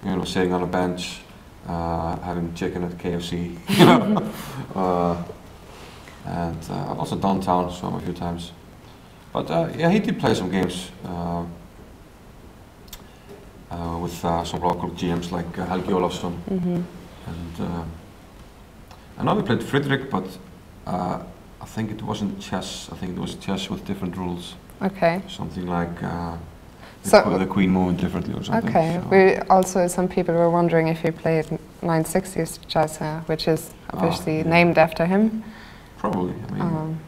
[SPEAKER 1] You know, sitting on a bench, having chicken at KFC. You know, and also downtown, saw him a few times. But yeah, he did play some games. With some local GMs like Helgi Olafsson, and I know we played Fredrik, but I think it wasn't chess. I think it was chess with different rules.
[SPEAKER 2] Okay.
[SPEAKER 1] Something like the queen moving differently or something.
[SPEAKER 2] Okay.
[SPEAKER 1] So.
[SPEAKER 2] We also, some people were wondering if he played 960s chess, which is obviously named after him.
[SPEAKER 1] Probably. I mean.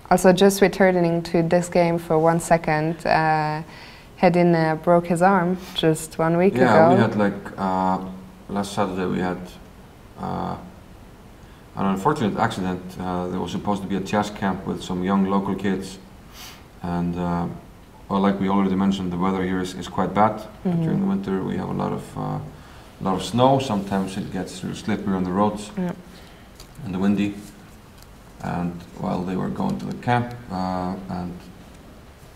[SPEAKER 2] Also, just returning to this game for 1 second. Hedin broke his arm just 1 week ago.
[SPEAKER 1] Yeah, we had like last Saturday we had an unfortunate accident. There was supposed to be a chess camp with some young local kids, and well, like we already mentioned, the weather here is quite bad. During the winter we have a lot of snow. Sometimes it gets slippery on the roads and the windy. And while they were going to the camp and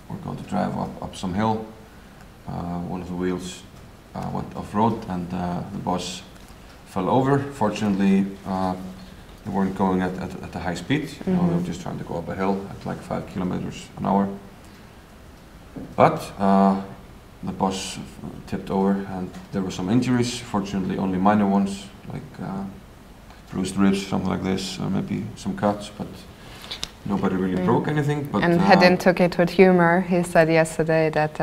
[SPEAKER 1] we're going to drive up some hill, one of the wheels went off-road and the bus fell over. Fortunately, they weren't going at a high speed. You know, they were just trying to go up a hill at like 5 kilometers an hour. But the bus tipped over and there were some injuries. Fortunately, only minor ones, like bruised ribs, something like this, or maybe some cuts, but nobody really broke anything. But
[SPEAKER 2] and Hedin took it with humor. He said yesterday that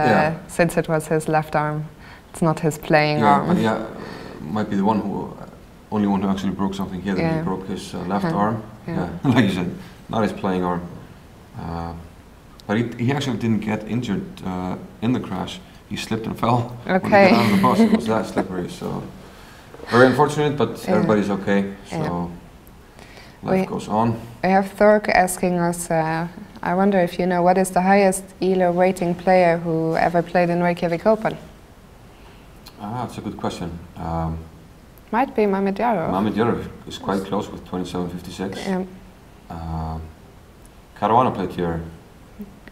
[SPEAKER 2] since it was his left arm, it's not his playing arm.
[SPEAKER 1] But yeah, might be the only one who actually broke something here. He broke his left arm. Yeah, like you said, not his playing arm. But he actually didn't get injured in the crash. He slipped and fell when he got out of the bus. It was that slippery. So very unfortunate, but everybody's okay. So life goes on.
[SPEAKER 2] We have Thork asking us, I wonder if you know, what is the highest ELO rating player who ever played in Reykjavik Open?
[SPEAKER 1] That's a good question.
[SPEAKER 2] Might be Mehmet Yarov.
[SPEAKER 1] Mehmet Yarov is quite close with 27.56. Yeah. Caruana played here.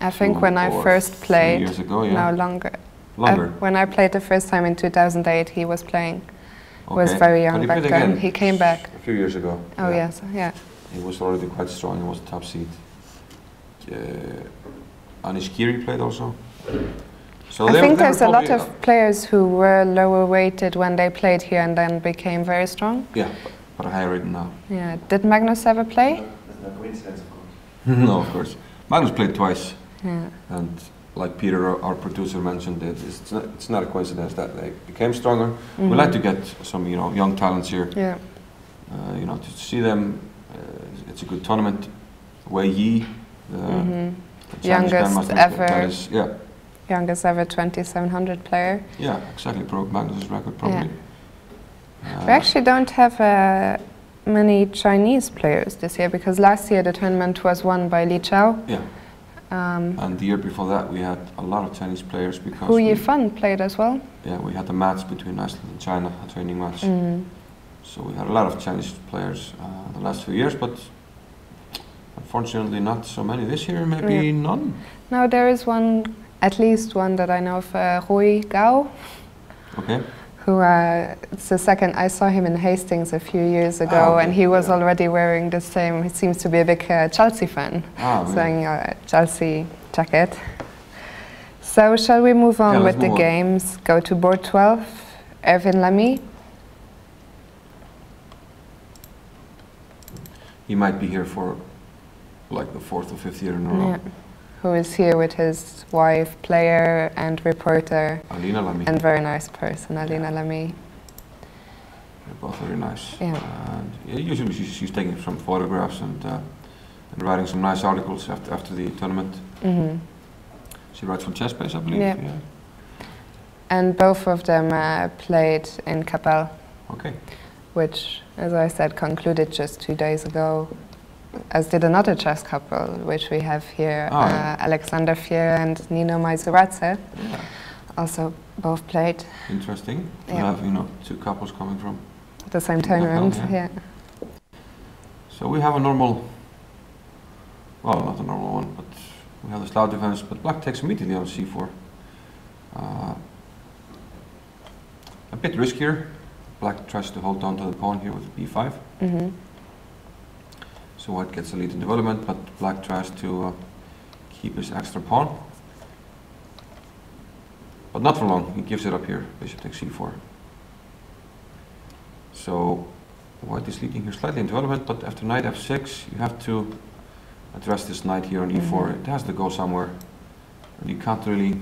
[SPEAKER 2] I think when I first played,
[SPEAKER 1] 3 years ago,
[SPEAKER 2] no, longer.
[SPEAKER 1] Longer?
[SPEAKER 2] When I played the first time in 2008, he was playing. Was very young back then. He came back
[SPEAKER 1] a few years ago.
[SPEAKER 2] Oh yes, yeah.
[SPEAKER 1] He was already quite strong. He was top seed. Anish Kiri played also. So
[SPEAKER 2] I think there's a lot of players who were lower weighted when they played here and then became very strong.
[SPEAKER 1] Yeah, but higher rated now.
[SPEAKER 2] Yeah. Did Magnus ever play?
[SPEAKER 3] That's no coincidence, of course.
[SPEAKER 1] No, of course. Magnus played twice.
[SPEAKER 2] Yeah.
[SPEAKER 1] And like Peter, our producer, mentioned, it's not a coincidence that they became stronger. We like to get some, young talents here.
[SPEAKER 2] Yeah.
[SPEAKER 1] To see them, it's a good tournament. Wei Yi, the
[SPEAKER 2] youngest ever.
[SPEAKER 1] Yeah.
[SPEAKER 2] Youngest ever 2700 player.
[SPEAKER 1] Yeah, exactly. Broke Magnus's record probably.
[SPEAKER 2] Yeah. We actually don't have many Chinese players this year because last year the tournament was won by Li Chao.
[SPEAKER 1] Yeah. And the year before that we had a lot of Chinese players because
[SPEAKER 2] Hu Yifan played as well.
[SPEAKER 1] Yeah, we had a match between Iceland and China, a training match. So we had a lot of Chinese players the last few years, but unfortunately not so many this year, maybe none.
[SPEAKER 2] No, there is one, at least one that I know of, Rui Gao.
[SPEAKER 1] Okay.
[SPEAKER 2] Who, it's the second, I saw him in Hastings a few years ago, and he was already wearing the same, he seems to be a big Chelsea fan, wearing a Chelsea jacket. So shall we move on with the games, go to board 12, Erwin Lamy.
[SPEAKER 1] He might be here for like the 4th or 5th year in a row.
[SPEAKER 2] Yeah. Who is here with his wife, player and reporter.
[SPEAKER 1] Alina Lamy.
[SPEAKER 2] And very nice person, Alina Lamy.
[SPEAKER 1] They're both very nice.
[SPEAKER 2] Yeah.
[SPEAKER 1] And yeah, usually she's taking some photographs and writing some nice articles after the tournament. She writes for Chess Base, I believe.
[SPEAKER 2] Yeah. And both of them played in Capelle.
[SPEAKER 1] Okay.
[SPEAKER 2] Which, as I said, concluded just 2 days ago, as did another chess couple, which we have here, Alexander Fier and Nino Maizuradze.
[SPEAKER 1] Yeah.
[SPEAKER 2] Also both played.
[SPEAKER 1] Interesting.
[SPEAKER 2] Yeah.
[SPEAKER 1] You have, you know, 2 couples coming from
[SPEAKER 2] the same tournament. Yeah.
[SPEAKER 1] So we have a normal, well, not a normal one, but we have the Slough defense, but black takes immediately on c4. A bit riskier. Black tries to hold on to the pawn here with b5. So white gets the lead in development, but black tries to keep his extra pawn. But not for long, he gives it up here, bishop takes c4. So white is leading here slightly in development, but after knight f6, you have to address this knight here on e4. It has to go somewhere. And you can't really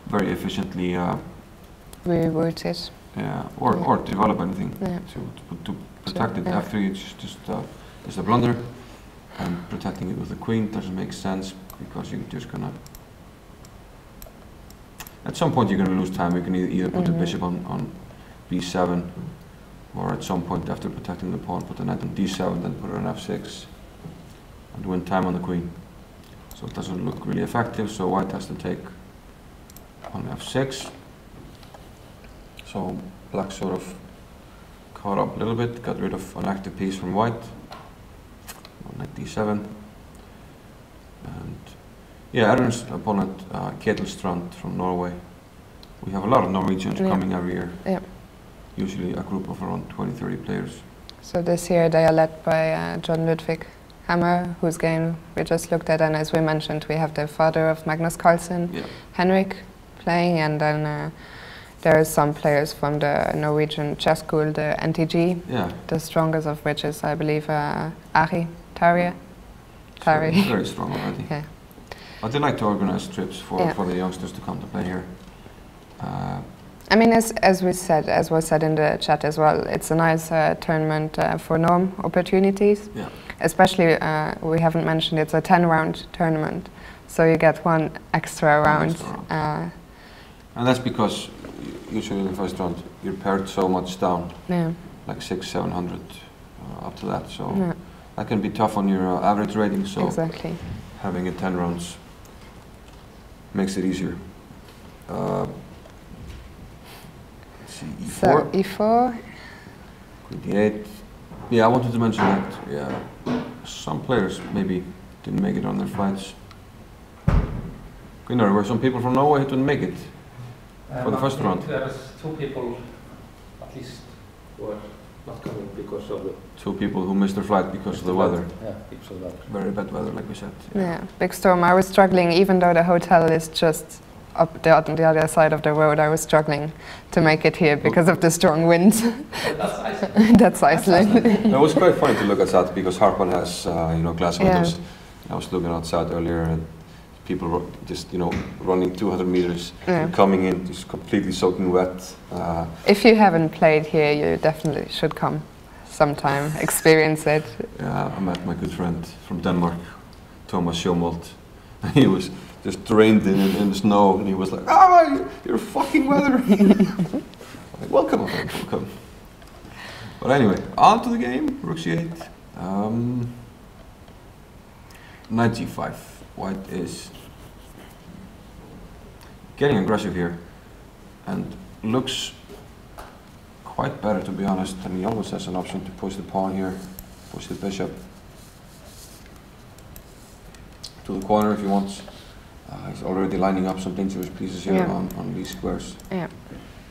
[SPEAKER 1] very efficiently
[SPEAKER 2] reroute it.
[SPEAKER 1] Yeah, or develop anything to protect it. F3 it's just is a blunder, and protecting it with the queen doesn't make sense because you're just gonna. At some point, you're gonna lose time. You can either put the bishop on b7, or at some point after protecting the pawn, put the knight on d7, then put it on f6, and win time on the queen. So it doesn't look really effective. So white has to take on f6. So black sort of caught up a little bit, got rid of an active piece from white. Knight d7. And yeah, Aaron's opponent, Ketil Strand from Norway. We have a lot of Norwegians coming every year. Yeah. Usually a group of around 20-30 players.
[SPEAKER 2] So this year they are led by John Ludvig Hammer, whose game we just looked at, and as we mentioned, we have the father of Magnus Carlsen, Henrik, playing, and then there are some players from the Norwegian chess school, the NTG, the strongest of which is, I believe, Ari Tarje.
[SPEAKER 1] Very strong already. Yeah. But they like to organize trips for the youngsters to come to play here.
[SPEAKER 2] I mean, as was said in the chat as well, it's a nice tournament for norm opportunities. Yeah. Especially, we haven't mentioned, it's a 10-round tournament, so you get one extra round.
[SPEAKER 1] And that's because usually in the first round you're paired so much down, like 600-700 up to that. So that can be tough on your average rating. So having it 10 rounds makes it easier. Let's see, e4.
[SPEAKER 2] So e4.
[SPEAKER 1] Queen d8. Yeah, I wanted to mention that. Some players maybe didn't make it on their flights. You know, there were some people from Norway who didn't make it for the first round.
[SPEAKER 4] There was 2 people, at least, who were not coming because of the...
[SPEAKER 1] 2 people who missed their flight because of the weather.
[SPEAKER 4] Yeah, because of that.
[SPEAKER 1] Very bad weather, like we said.
[SPEAKER 2] Yeah, big storm. I was struggling, even though the hotel is just up on the other side of the road, I was struggling to make it here because of the strong winds.
[SPEAKER 4] That's Iceland.
[SPEAKER 2] That's Iceland.
[SPEAKER 1] It was quite funny to look outside because Harpan has, glass windows. I was looking outside earlier and people just, running 200 meters, coming in, just completely soaking wet.
[SPEAKER 2] If you haven't played here, you definitely should come sometime, experience it.
[SPEAKER 1] Yeah, I met my good friend from Denmark, Thomas Schomolt. He was just drained in the snow, and he was like, you're fucking weather. Like, welcome. But anyway, on to the game, rook c8. Knight g5. White is getting aggressive here, and looks quite better, to be honest, and he almost has an option to push the pawn here, push the bishop to the corner if he wants. He's already lining up some dangerous pieces here on these squares. Yeah.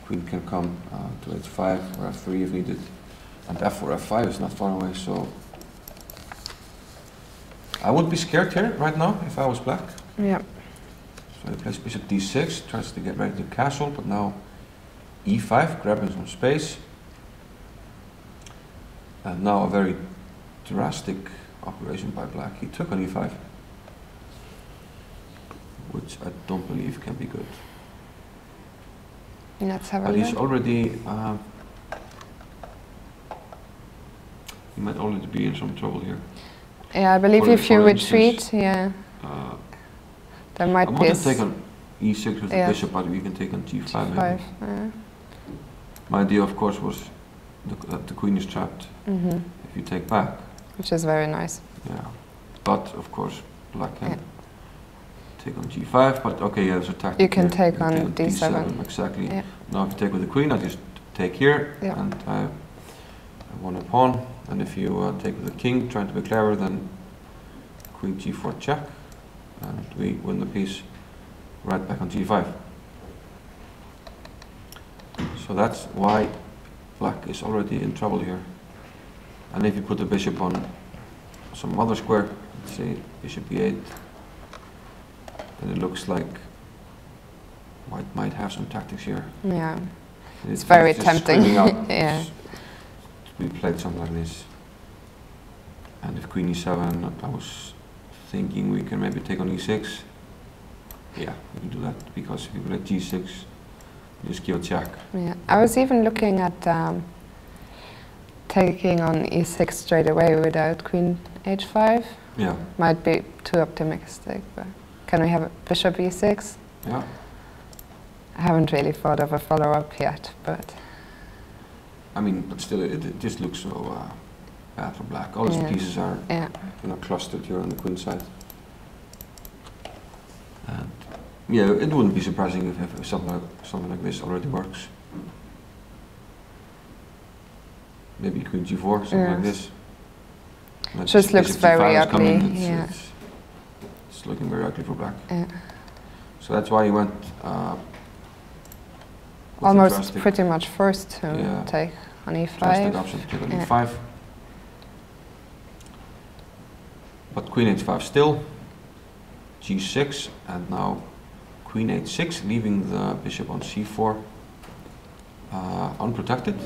[SPEAKER 1] Queen can come to h5 or f3 if needed, and f4, f5 is not far away, so I would be scared here right now if I was black. Yeah. So he plays bishop d6, tries to get ready to castle, but now e5, grabbing some space. And now a very drastic operation by black. He took on e5, which I don't believe can be good.
[SPEAKER 2] Let's have a
[SPEAKER 1] but
[SPEAKER 2] look.
[SPEAKER 1] he's already, he might already be in some trouble here.
[SPEAKER 2] Yeah, I believe if you retreat, yeah, there might
[SPEAKER 1] I
[SPEAKER 2] be.
[SPEAKER 1] want to take on e6 with the bishop, but we can take on g5.
[SPEAKER 2] G5,
[SPEAKER 1] My idea, of course, was that the queen is trapped if you take back.
[SPEAKER 2] Which is very nice.
[SPEAKER 1] Yeah, but of course, black can take on g5, but okay, yeah, there's a tactic.
[SPEAKER 2] You can
[SPEAKER 1] here.
[SPEAKER 2] take on d7.
[SPEAKER 1] Exactly.
[SPEAKER 2] Yeah.
[SPEAKER 1] Now if you take with the queen, I just take here, and I won a pawn. And if you take with the king, trying to be clever, then queen g4 check, and we win the piece right back on g5. So that's why black is already in trouble here. And if you put the bishop on some other square, let's say bishop e8, then it looks like white might have some tactics here.
[SPEAKER 2] Yeah, it's very tempting.
[SPEAKER 1] Yeah, we played something like this. And if queen e7, I was thinking we can maybe take on e6. Yeah, we can do that, because if you play g6, just give a check.
[SPEAKER 2] Yeah, I was even looking at taking on e6 straight away without queen h5.
[SPEAKER 1] Yeah.
[SPEAKER 2] Might be too optimistic, but can we have a bishop e6?
[SPEAKER 1] Yeah.
[SPEAKER 2] I haven't really thought of a follow-up yet, but...
[SPEAKER 1] I mean, but still, it just looks so bad for black. All these pieces are clustered here on the queen side. And yeah, it wouldn't be surprising if something like this already works. Maybe queen g4, something like this.
[SPEAKER 2] Just looks very ugly.
[SPEAKER 1] It's looking very ugly for black.
[SPEAKER 2] Yeah.
[SPEAKER 1] So that's why he went
[SPEAKER 2] almost pretty much forced to take on e5.
[SPEAKER 1] Drastic option to take on e5. But queen h5 still, g6, and now queen h6, leaving the bishop on c4 unprotected.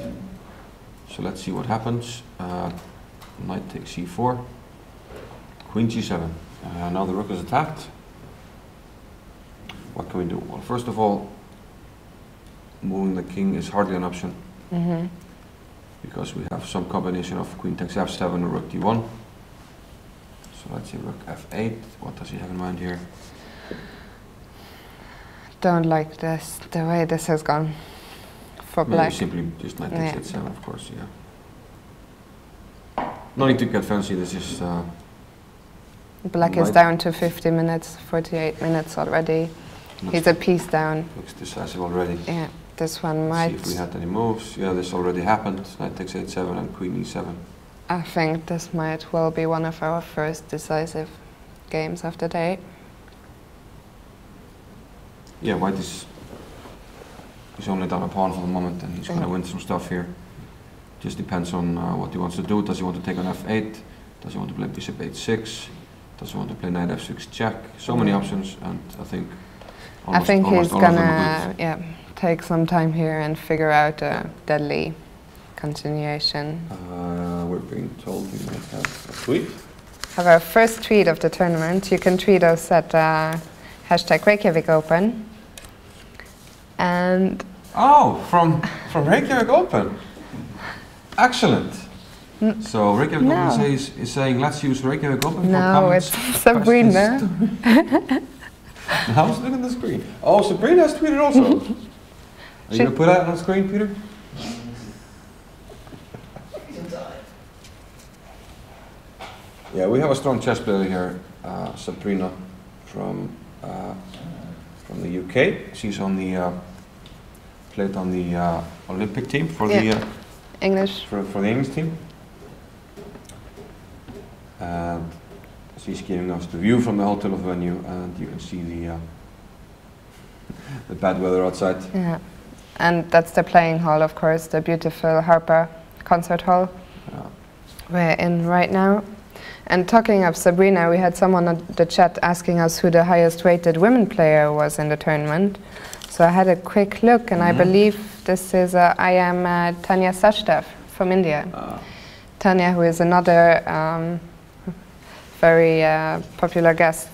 [SPEAKER 1] So let's see what happens. Knight takes c4, queen g7. Now the rook is attacked. What can we do? Well, first of all, moving the king is hardly an option, because we have some combination of queen takes f7 or rook d1. So let's see, rook f8. What does he have in mind here?
[SPEAKER 2] Don't like this, the way this has gone for black.
[SPEAKER 1] Simply just knight takes h7, of course, No need to get fancy, this is...
[SPEAKER 2] black is down to 50 minutes, 48 minutes already. He's a piece down.
[SPEAKER 1] Looks decisive already.
[SPEAKER 2] Yeah, this one might...
[SPEAKER 1] See if we had any moves. Yeah, this already happened. Knight takes h7 and queen e7.
[SPEAKER 2] I think this might well be one of our first decisive games of the day.
[SPEAKER 1] Yeah, white is... He's only down a pawn for the moment, and he's going to win some stuff here. Just depends on what he wants to do. Does he want to take on f8? Does he want to play bishop h6? Does he want to play knight f6 check? So many options, and I think
[SPEAKER 2] he's gonna take some time here and figure out a deadly continuation.
[SPEAKER 1] We're being told we might have a tweet.
[SPEAKER 2] Have our first tweet of the tournament. You can tweet us at hashtag Reykjavik Open. And
[SPEAKER 1] from Reykjavik Open. Excellent. So Reykjavik Open is saying let's use Reykjavik Open for comments.
[SPEAKER 2] No, it's Sabrina.
[SPEAKER 1] How's it look at the screen? Oh, Sabrina has tweeted also. Are you going to put that on the screen, Peter? Yeah, we have a strong chess player here, Sabrina from the UK. She's on the played on the Olympic team for the
[SPEAKER 2] English
[SPEAKER 1] for the English team. And she's giving us the view from the hotel venue, and you can see the bad weather outside.
[SPEAKER 2] Yeah, and that's the playing hall, of course, the beautiful Harper concert hall we're in right now. And talking of Sabrina, we had someone on the chat asking us who the highest rated women player was in the tournament. So I had a quick look, and I believe this is Tanya Sachdev from India. Tanya, who is another very popular guest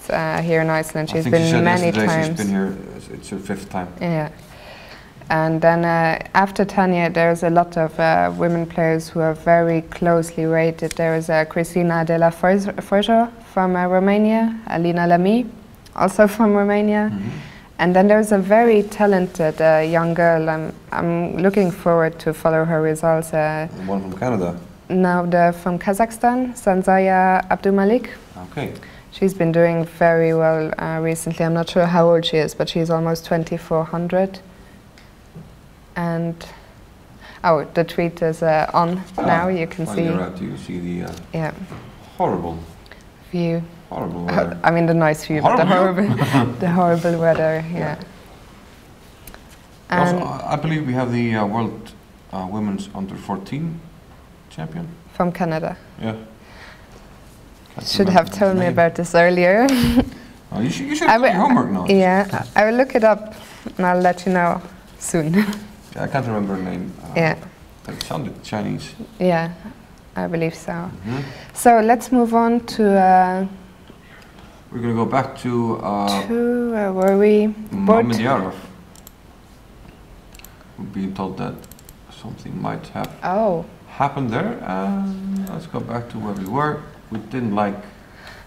[SPEAKER 2] here in Iceland. She's been many times.
[SPEAKER 1] She's been here, it's her 5th time.
[SPEAKER 2] Yeah. And then after Tanya, there's a lot of women players who are very closely rated. There is Cristina de la Forja from Romania, Alina Lamy, also from Romania. And then there's a very talented young girl. I'm looking forward to follow her results.
[SPEAKER 1] The one from Canada?
[SPEAKER 2] No, from Kazakhstan, Sanzaya Abdulmalik.
[SPEAKER 1] Okay.
[SPEAKER 2] She's been doing very well recently. I'm not sure how old she is, but she's almost 2400. And oh, the tweet is on now. You can see.
[SPEAKER 1] You're right. You see the horrible
[SPEAKER 2] view.
[SPEAKER 1] Horrible weather.
[SPEAKER 2] I mean the nice view, but the horrible weather. Yeah.
[SPEAKER 1] Also, I believe we have the world women's under 14 champion
[SPEAKER 2] from Canada.
[SPEAKER 1] Yeah.
[SPEAKER 2] Should have told me about this earlier.
[SPEAKER 1] Oh, you should do your homework now.
[SPEAKER 2] Yeah, I will look it up and I'll let you know soon.
[SPEAKER 1] Yeah, I can't remember her name.
[SPEAKER 2] Yeah.
[SPEAKER 1] But it sounded Chinese.
[SPEAKER 2] Yeah, I believe so. So let's move on to.
[SPEAKER 1] We're going to go back to.
[SPEAKER 2] Where were we?
[SPEAKER 1] Mamedjarov. We're being told that something might have happened there. Let's go back to where we were. We didn't like.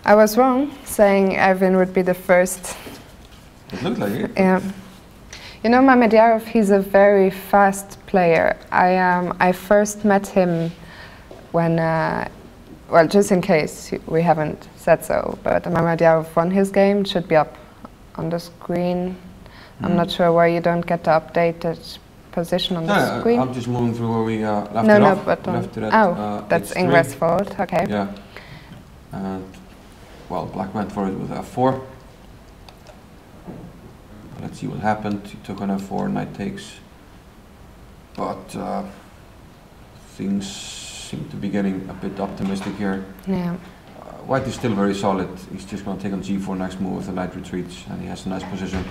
[SPEAKER 2] I was wrong saying Erwin would be the first.
[SPEAKER 1] It looked like it.
[SPEAKER 2] Yeah. You know, Mamedjarov, he's a very fast player. I first met him when, well, just in case we haven't said so, but Mamedjarov won his game. It should be up on the screen. I'm not sure why you don't get the updated position on the screen.
[SPEAKER 1] I'm just moving through where we left it off.
[SPEAKER 2] But that's
[SPEAKER 1] H3.
[SPEAKER 2] Ingvar's fault. Okay.
[SPEAKER 1] Yeah. And well, Black went for it with F4. Let's see what happened. He took on F4, knight takes. But things seem to be getting a bit optimistic here.
[SPEAKER 2] Yeah.
[SPEAKER 1] White is still very solid. He's just going to take on G4 next move with the knight retreats, and he has a nice position.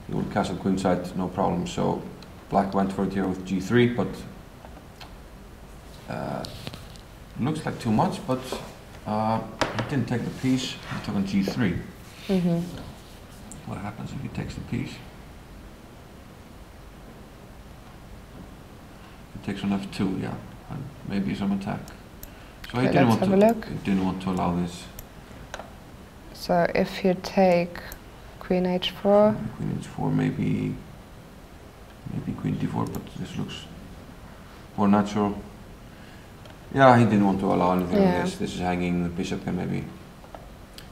[SPEAKER 1] He will castle queenside, no problem. So Black went for it here with G3, but looks like too much. But he didn't take the piece. He took on G3. What happens if he takes the piece? He takes on F2, yeah, and maybe some attack. So he didn't want to allow this.
[SPEAKER 2] So if you take Queen H4,
[SPEAKER 1] Queen H4, maybe Queen D4, but this looks more natural. Yeah, he didn't want to allow anything like this. This is hanging. The bishop can maybe.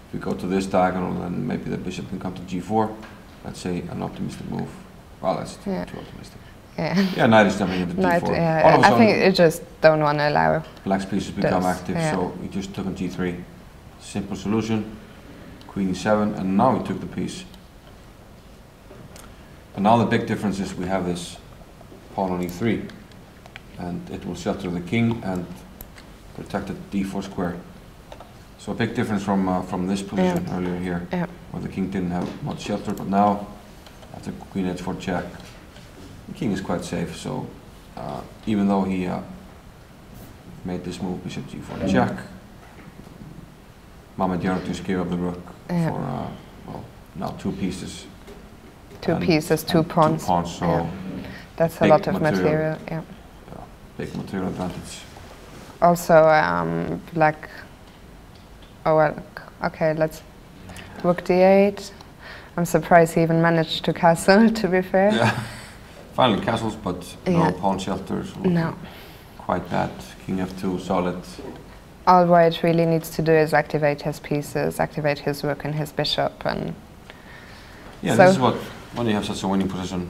[SPEAKER 1] If we go to this diagonal, then maybe the bishop can come to G4. Let's say an optimistic move. Well, that's too optimistic. Yeah, knight is jumping into G4.
[SPEAKER 2] Yeah, I think you just don't want to allow.
[SPEAKER 1] Black's pieces become active, so he just took on G3. Simple solution. Queen E7, and now he took the piece. And now the big difference is we have this pawn on E3, and it will shelter the king and protect the D4 square. So a big difference from this position earlier here, where the king didn't have much shelter, but now after Queen H4 check, the king is quite safe. So even though he made this move, bishop G4 check, Mamedjarov to scare up the rook for well, now two pieces.
[SPEAKER 2] Two pawns.
[SPEAKER 1] So
[SPEAKER 2] that's a lot of material. Yeah.
[SPEAKER 1] Big material advantage.
[SPEAKER 2] Also, Black. Oh well, okay, let's rook d8. I'm surprised he even managed to castle, to be fair.
[SPEAKER 1] Yeah, finally castles, but no pawn shelters.
[SPEAKER 2] No.
[SPEAKER 1] Quite bad. King f2, solid.
[SPEAKER 2] All White really needs to do is activate his pieces, activate his rook and his bishop, and.
[SPEAKER 1] Yeah, so this is what, when you have such a winning position,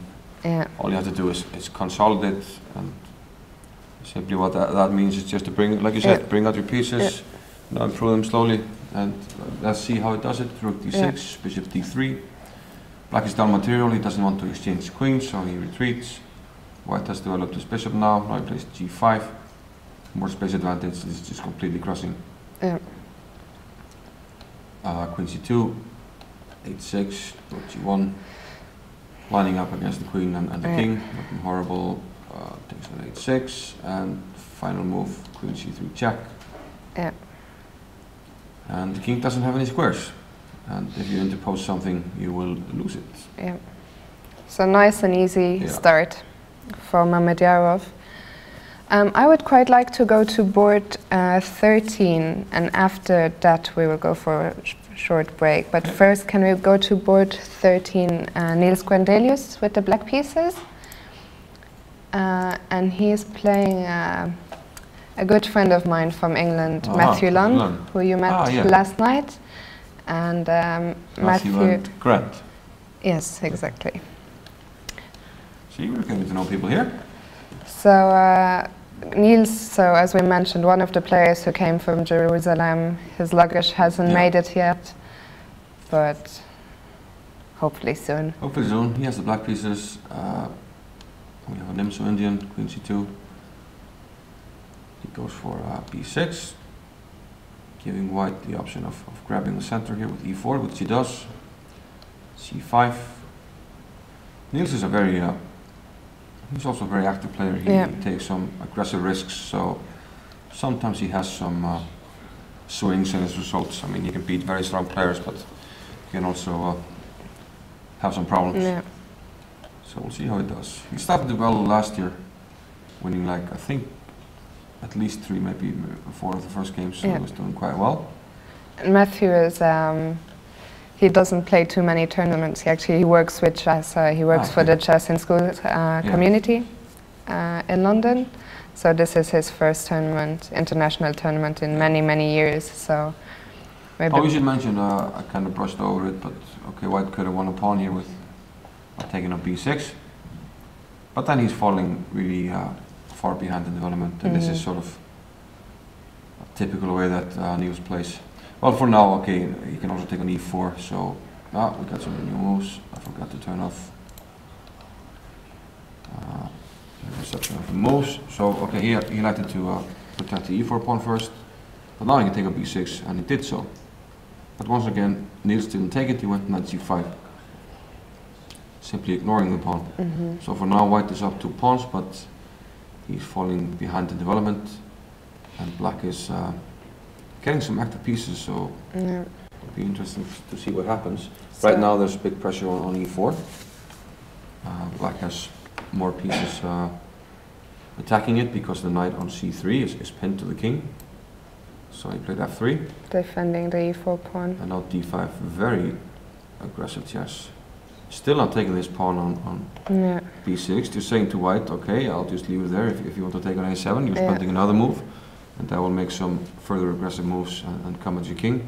[SPEAKER 1] all you have to do is consolidate, and simply what that means is just to bring, like you said, bring out your pieces. Now improve them slowly, and let's see how it does it. Rook d6, bishop d3. Black is down material, he doesn't want to exchange queens, so he retreats. White has developed his bishop now he plays g5. More space advantage, this is just completely crossing.
[SPEAKER 2] Yeah.
[SPEAKER 1] Queen c2, h6, rook g1. Lining up against the queen and the king, looking horrible. Takes on h6, and final move, queen c3 check.
[SPEAKER 2] Yeah.
[SPEAKER 1] And the king doesn't have any squares. And if you interpose something, you will lose it.
[SPEAKER 2] Yeah. So nice and easy start for Mamedyarov. I would quite like to go to board 13, and after that we will go for a short break. But first, can we go to board 13, Niels Grandelius with the black pieces? And he's playing a good friend of mine from England, Matthew Lunn, who you met last night. And Matthew
[SPEAKER 1] and Grant.
[SPEAKER 2] Yes, exactly.
[SPEAKER 1] See, we're getting to know people here.
[SPEAKER 2] So Niels, as we mentioned, one of the players who came from Jerusalem. His luggage hasn't made it yet, but hopefully soon.
[SPEAKER 1] Hopefully soon. He has the black pieces. We have a Nimso Indian, Queen C2. He goes for B6, giving white the option of grabbing the center here with E4, which he does. C5. Niels is a very he's also a very active player. He takes some aggressive risks, so sometimes he has some swings in his results. I mean, he can beat very strong players, but he can also have some problems.
[SPEAKER 2] Yeah.
[SPEAKER 1] So we'll see how he does. He started well last year, winning like, I think, at least 3, maybe 4 of the first games, so he was doing quite well.
[SPEAKER 2] And Matthew is he doesn't play too many tournaments. He works with chess. He works for the Chess in School community in London. So this is his first tournament, international tournament in many years. So maybe.
[SPEAKER 1] Oh, we should mention. I kind of brushed over it, but okay, white could have won a pawn here with taking up b6. But then he's falling really far behind in development, and this is sort of a typical way that Niels plays. Well, for now, okay, he can also take on e4, so we got some new moves. I forgot to turn off the reception of the moves. So, okay, he elected to protect the e4 pawn first, but now he can take on b6, and he did so. But once again, Niels didn't take it, he went knight c5, simply ignoring the pawn. So for now, white is up 2 pawns, but he's falling behind the development, and black is getting some active pieces, so it'll be interesting to see what happens. So right now there's big pressure on e4. Black has more pieces attacking it because the knight on c3 is pinned to the king. So he played f3.
[SPEAKER 2] Defending the e4 pawn.
[SPEAKER 1] And now d5, very aggressive chess. Still not taking this pawn on b6, just saying to white, okay, I'll just leave it there. If you want to take on a7, you're spending another move. And that will make some further aggressive moves and come at your king.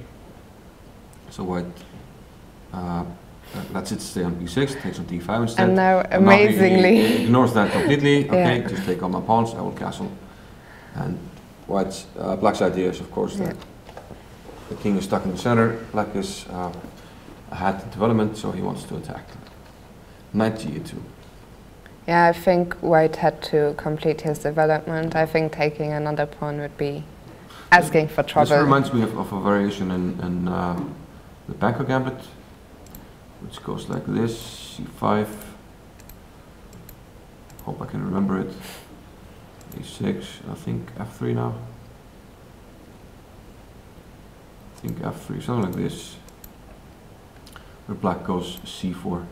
[SPEAKER 1] So white lets it stay on b6, takes on d5 instead.
[SPEAKER 2] And now, amazingly,
[SPEAKER 1] he ignores that completely. Okay, just take on my pawns, I will castle. And white's black's idea is, of course, that the king is stuck in the center. Black is ahead in development, so he wants to attack. Knight g2.
[SPEAKER 2] Yeah, I think white had to complete his development. I think taking another pawn would be asking for trouble.
[SPEAKER 1] This reminds me of a variation in the Bangkok gambit, which goes like this: c5. Hope I can remember it. a6. I think f3 now. I think f3, something like this. Where black goes c4.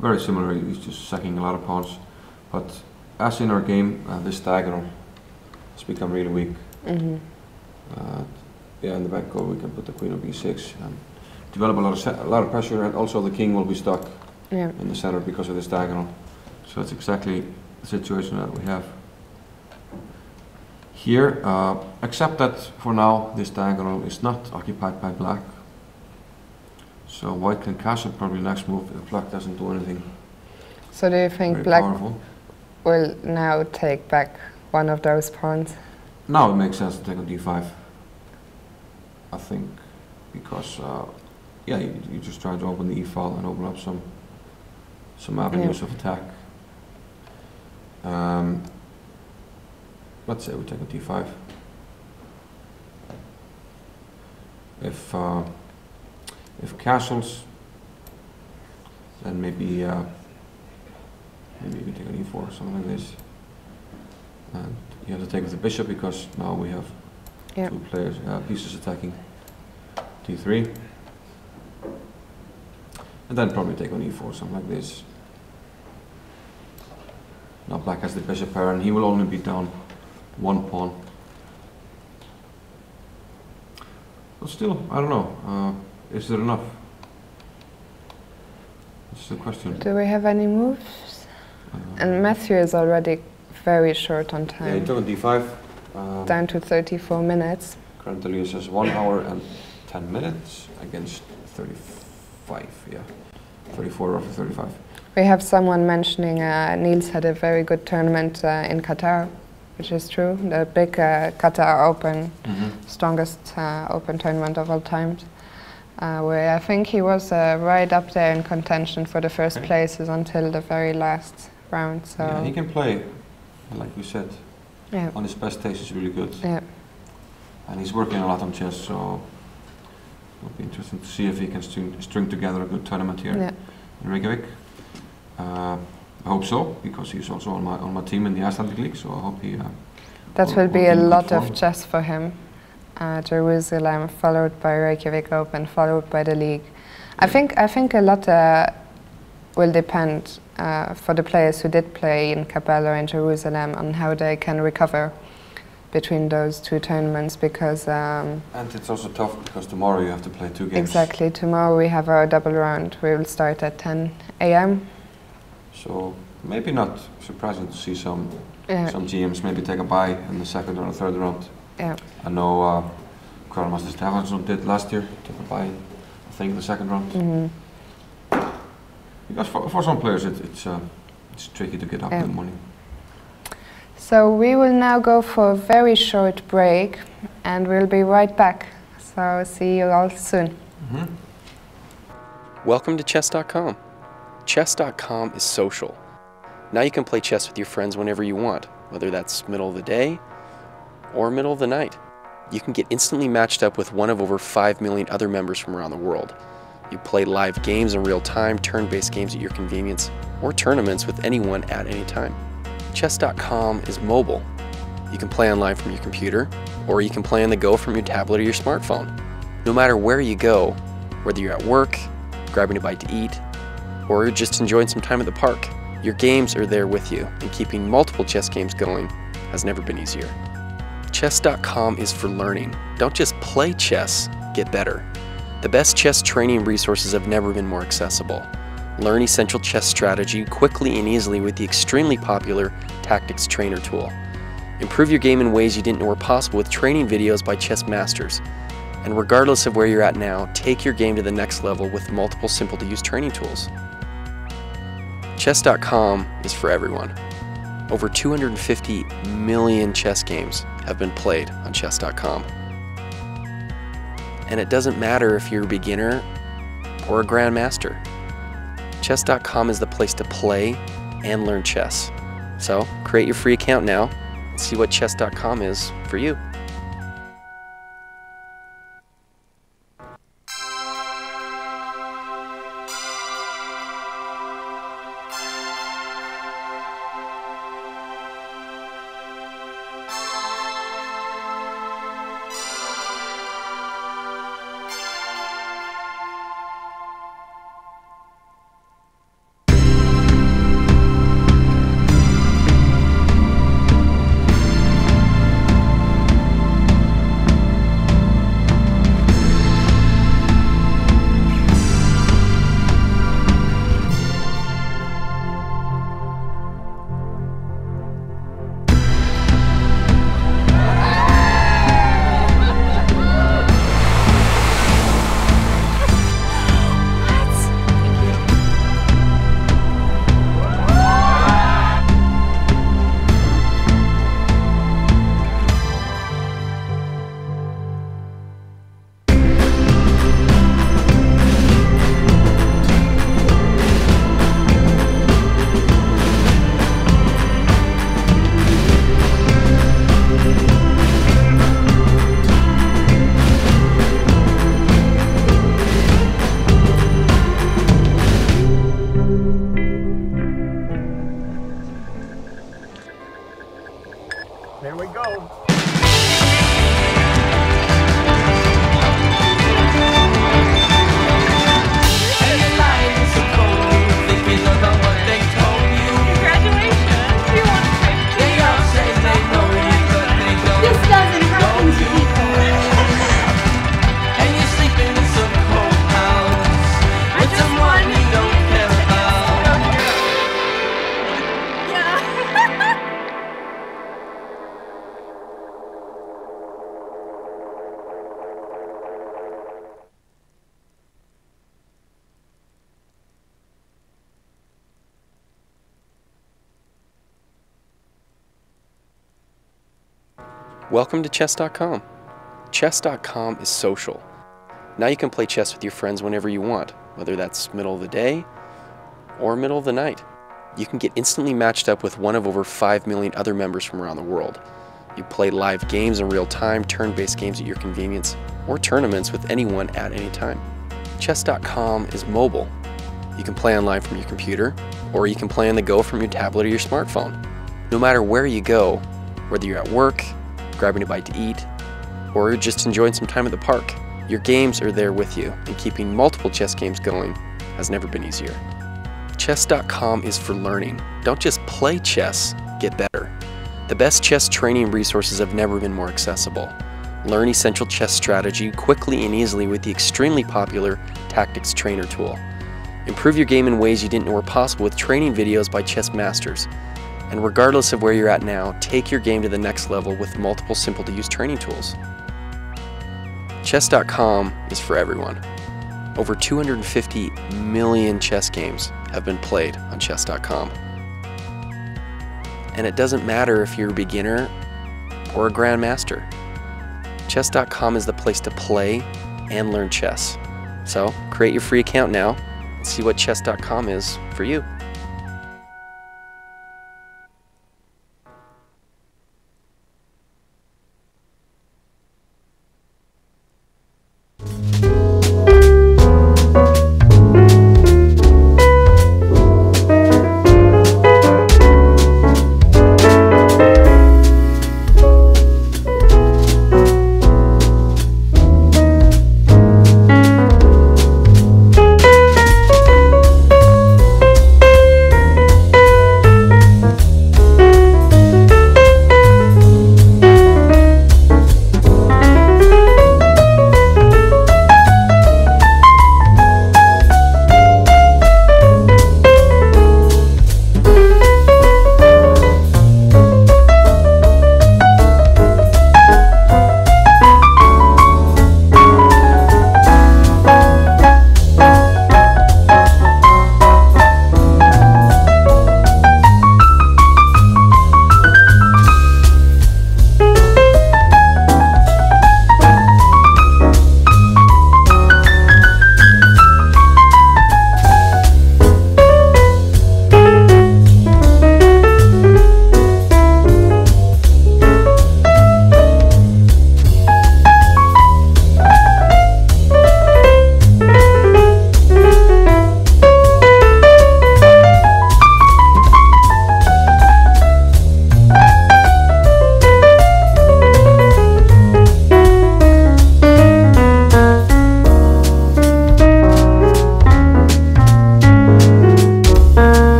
[SPEAKER 1] Very similar, he's just sacking a lot of pawns. But as in our game, this diagonal has become really weak. In the back row we can put the queen on b6 and develop a lot of pressure, and also the king will be stuck in the center because of this diagonal. So that's exactly the situation that we have here, except that for now this diagonal is not occupied by black. So white can castle probably next move if black doesn't do anything.
[SPEAKER 2] So do you think black will now take back one of those pawns?
[SPEAKER 1] Now it makes sense to take on d5. I think, because you're just trying to open the e file and open up some avenues of attack. Let's say we take on d5. If castles, then maybe you can take on e4, something like this. And you have to take with the bishop because now we have two players, pieces attacking. d3. And then probably take on e4, something like this. Now black has the bishop pair, and he will only be down one pawn. But still, I don't know. Is there enough? That's the question.
[SPEAKER 2] Do we have any moves? And Matthew is already very short on time.
[SPEAKER 1] Yeah, he took on d5.
[SPEAKER 2] Down to 34 minutes.
[SPEAKER 1] Currently says 1 hour and 10 minutes against 35, yeah. 34 after 35.
[SPEAKER 2] We have someone mentioning Niels had a very good tournament in Qatar, which is true. The big Qatar Open, strongest Open tournament of all times, where I think he was right up there in contention for the first places until the very last round. So
[SPEAKER 1] yeah, he can play, like we said, on his best days he's really good.
[SPEAKER 2] Yeah.
[SPEAKER 1] And he's working a lot on chess, so it'll be interesting to see if he can string together a good tournament here in Reykjavik. I hope so, because he's also on my team in the Icelandic League, so I hope he.
[SPEAKER 2] That will be a lot of chess for him. Jerusalem, followed by Reykjavik Open, followed by the league. I think a lot will depend for the players who did play in Capella and Jerusalem on how they can recover between those two tournaments, because
[SPEAKER 1] and it's also tough because tomorrow you have to play 2 games.
[SPEAKER 2] Exactly, tomorrow we have our double round. We will start at 10 a.m.
[SPEAKER 1] So maybe not surprising to see some GMs maybe take a bye in the second or the third round.
[SPEAKER 2] Yeah.
[SPEAKER 1] I know Grandmaster Johannesson did last year, took a bye, I think, in the second round. Because for some players it's tricky to get up in the morning.
[SPEAKER 2] So we will now go for a very short break, and we'll be right back. So see you all soon.
[SPEAKER 5] Welcome to chess.com. Chess.com is social. Now you can play chess with your friends whenever you want, whether that's middle of the day or middle of the night. You can get instantly matched up with one of over 5 million other members from around the world. You play live games in real time, turn-based games at your convenience, or tournaments with anyone at any time. Chess.com is mobile. You can play online from your computer, or you can play on the go from your tablet or your smartphone. No matter where you go, whether you're at work, grabbing a bite to eat, or you're just enjoying some time at the park, your games are there with you, and keeping multiple chess games going has never been easier. Chess.com is for learning. Don't just play chess, get better. The best chess training resources have never been more accessible. Learn essential chess strategy quickly and easily with the extremely popular Tactics Trainer tool. Improve your game in ways you didn't know were possible with training videos by chess masters. And regardless of where you're at now, take your game to the next level with multiple simple-to-use training tools. Chess.com is for everyone. Over 250 million chess games have been played on Chess.com. And it doesn't matter if you're a beginner or a grandmaster. Chess.com is the place to play and learn chess. So create your free account now and see what Chess.com is for you. Welcome to Chess.com. Chess.com is social. Now you can play chess with your friends whenever you want, whether that's middle of the day or middle of the night. You can get instantly matched up with one of over 5 million other members from around the world. You play live games in real time, turn-based games at your convenience, or tournaments with anyone at any time. Chess.com is mobile. You can play online from your computer, or you can play on the go from your tablet or your smartphone. No matter where you go, whether you're at work, grabbing a bite to eat, or just enjoying some time at the park, your games are there with you, and keeping multiple chess games going has never been easier. Chess.com is for learning. Don't just play chess, get better. The best chess training resources have never been more accessible. Learn essential chess strategy quickly and easily with the extremely popular Tactics Trainer tool. Improve your game in ways you didn't know were possible with training videos by chess masters. And regardless of where you're at now, take your game to the next level with multiple simple-to-use training tools. Chess.com is for everyone. Over 250 million chess games have been played on Chess.com. And it doesn't matter if you're a beginner or a grandmaster. Chess.com is the place to play and learn chess. So create your free account now and see what Chess.com is for you.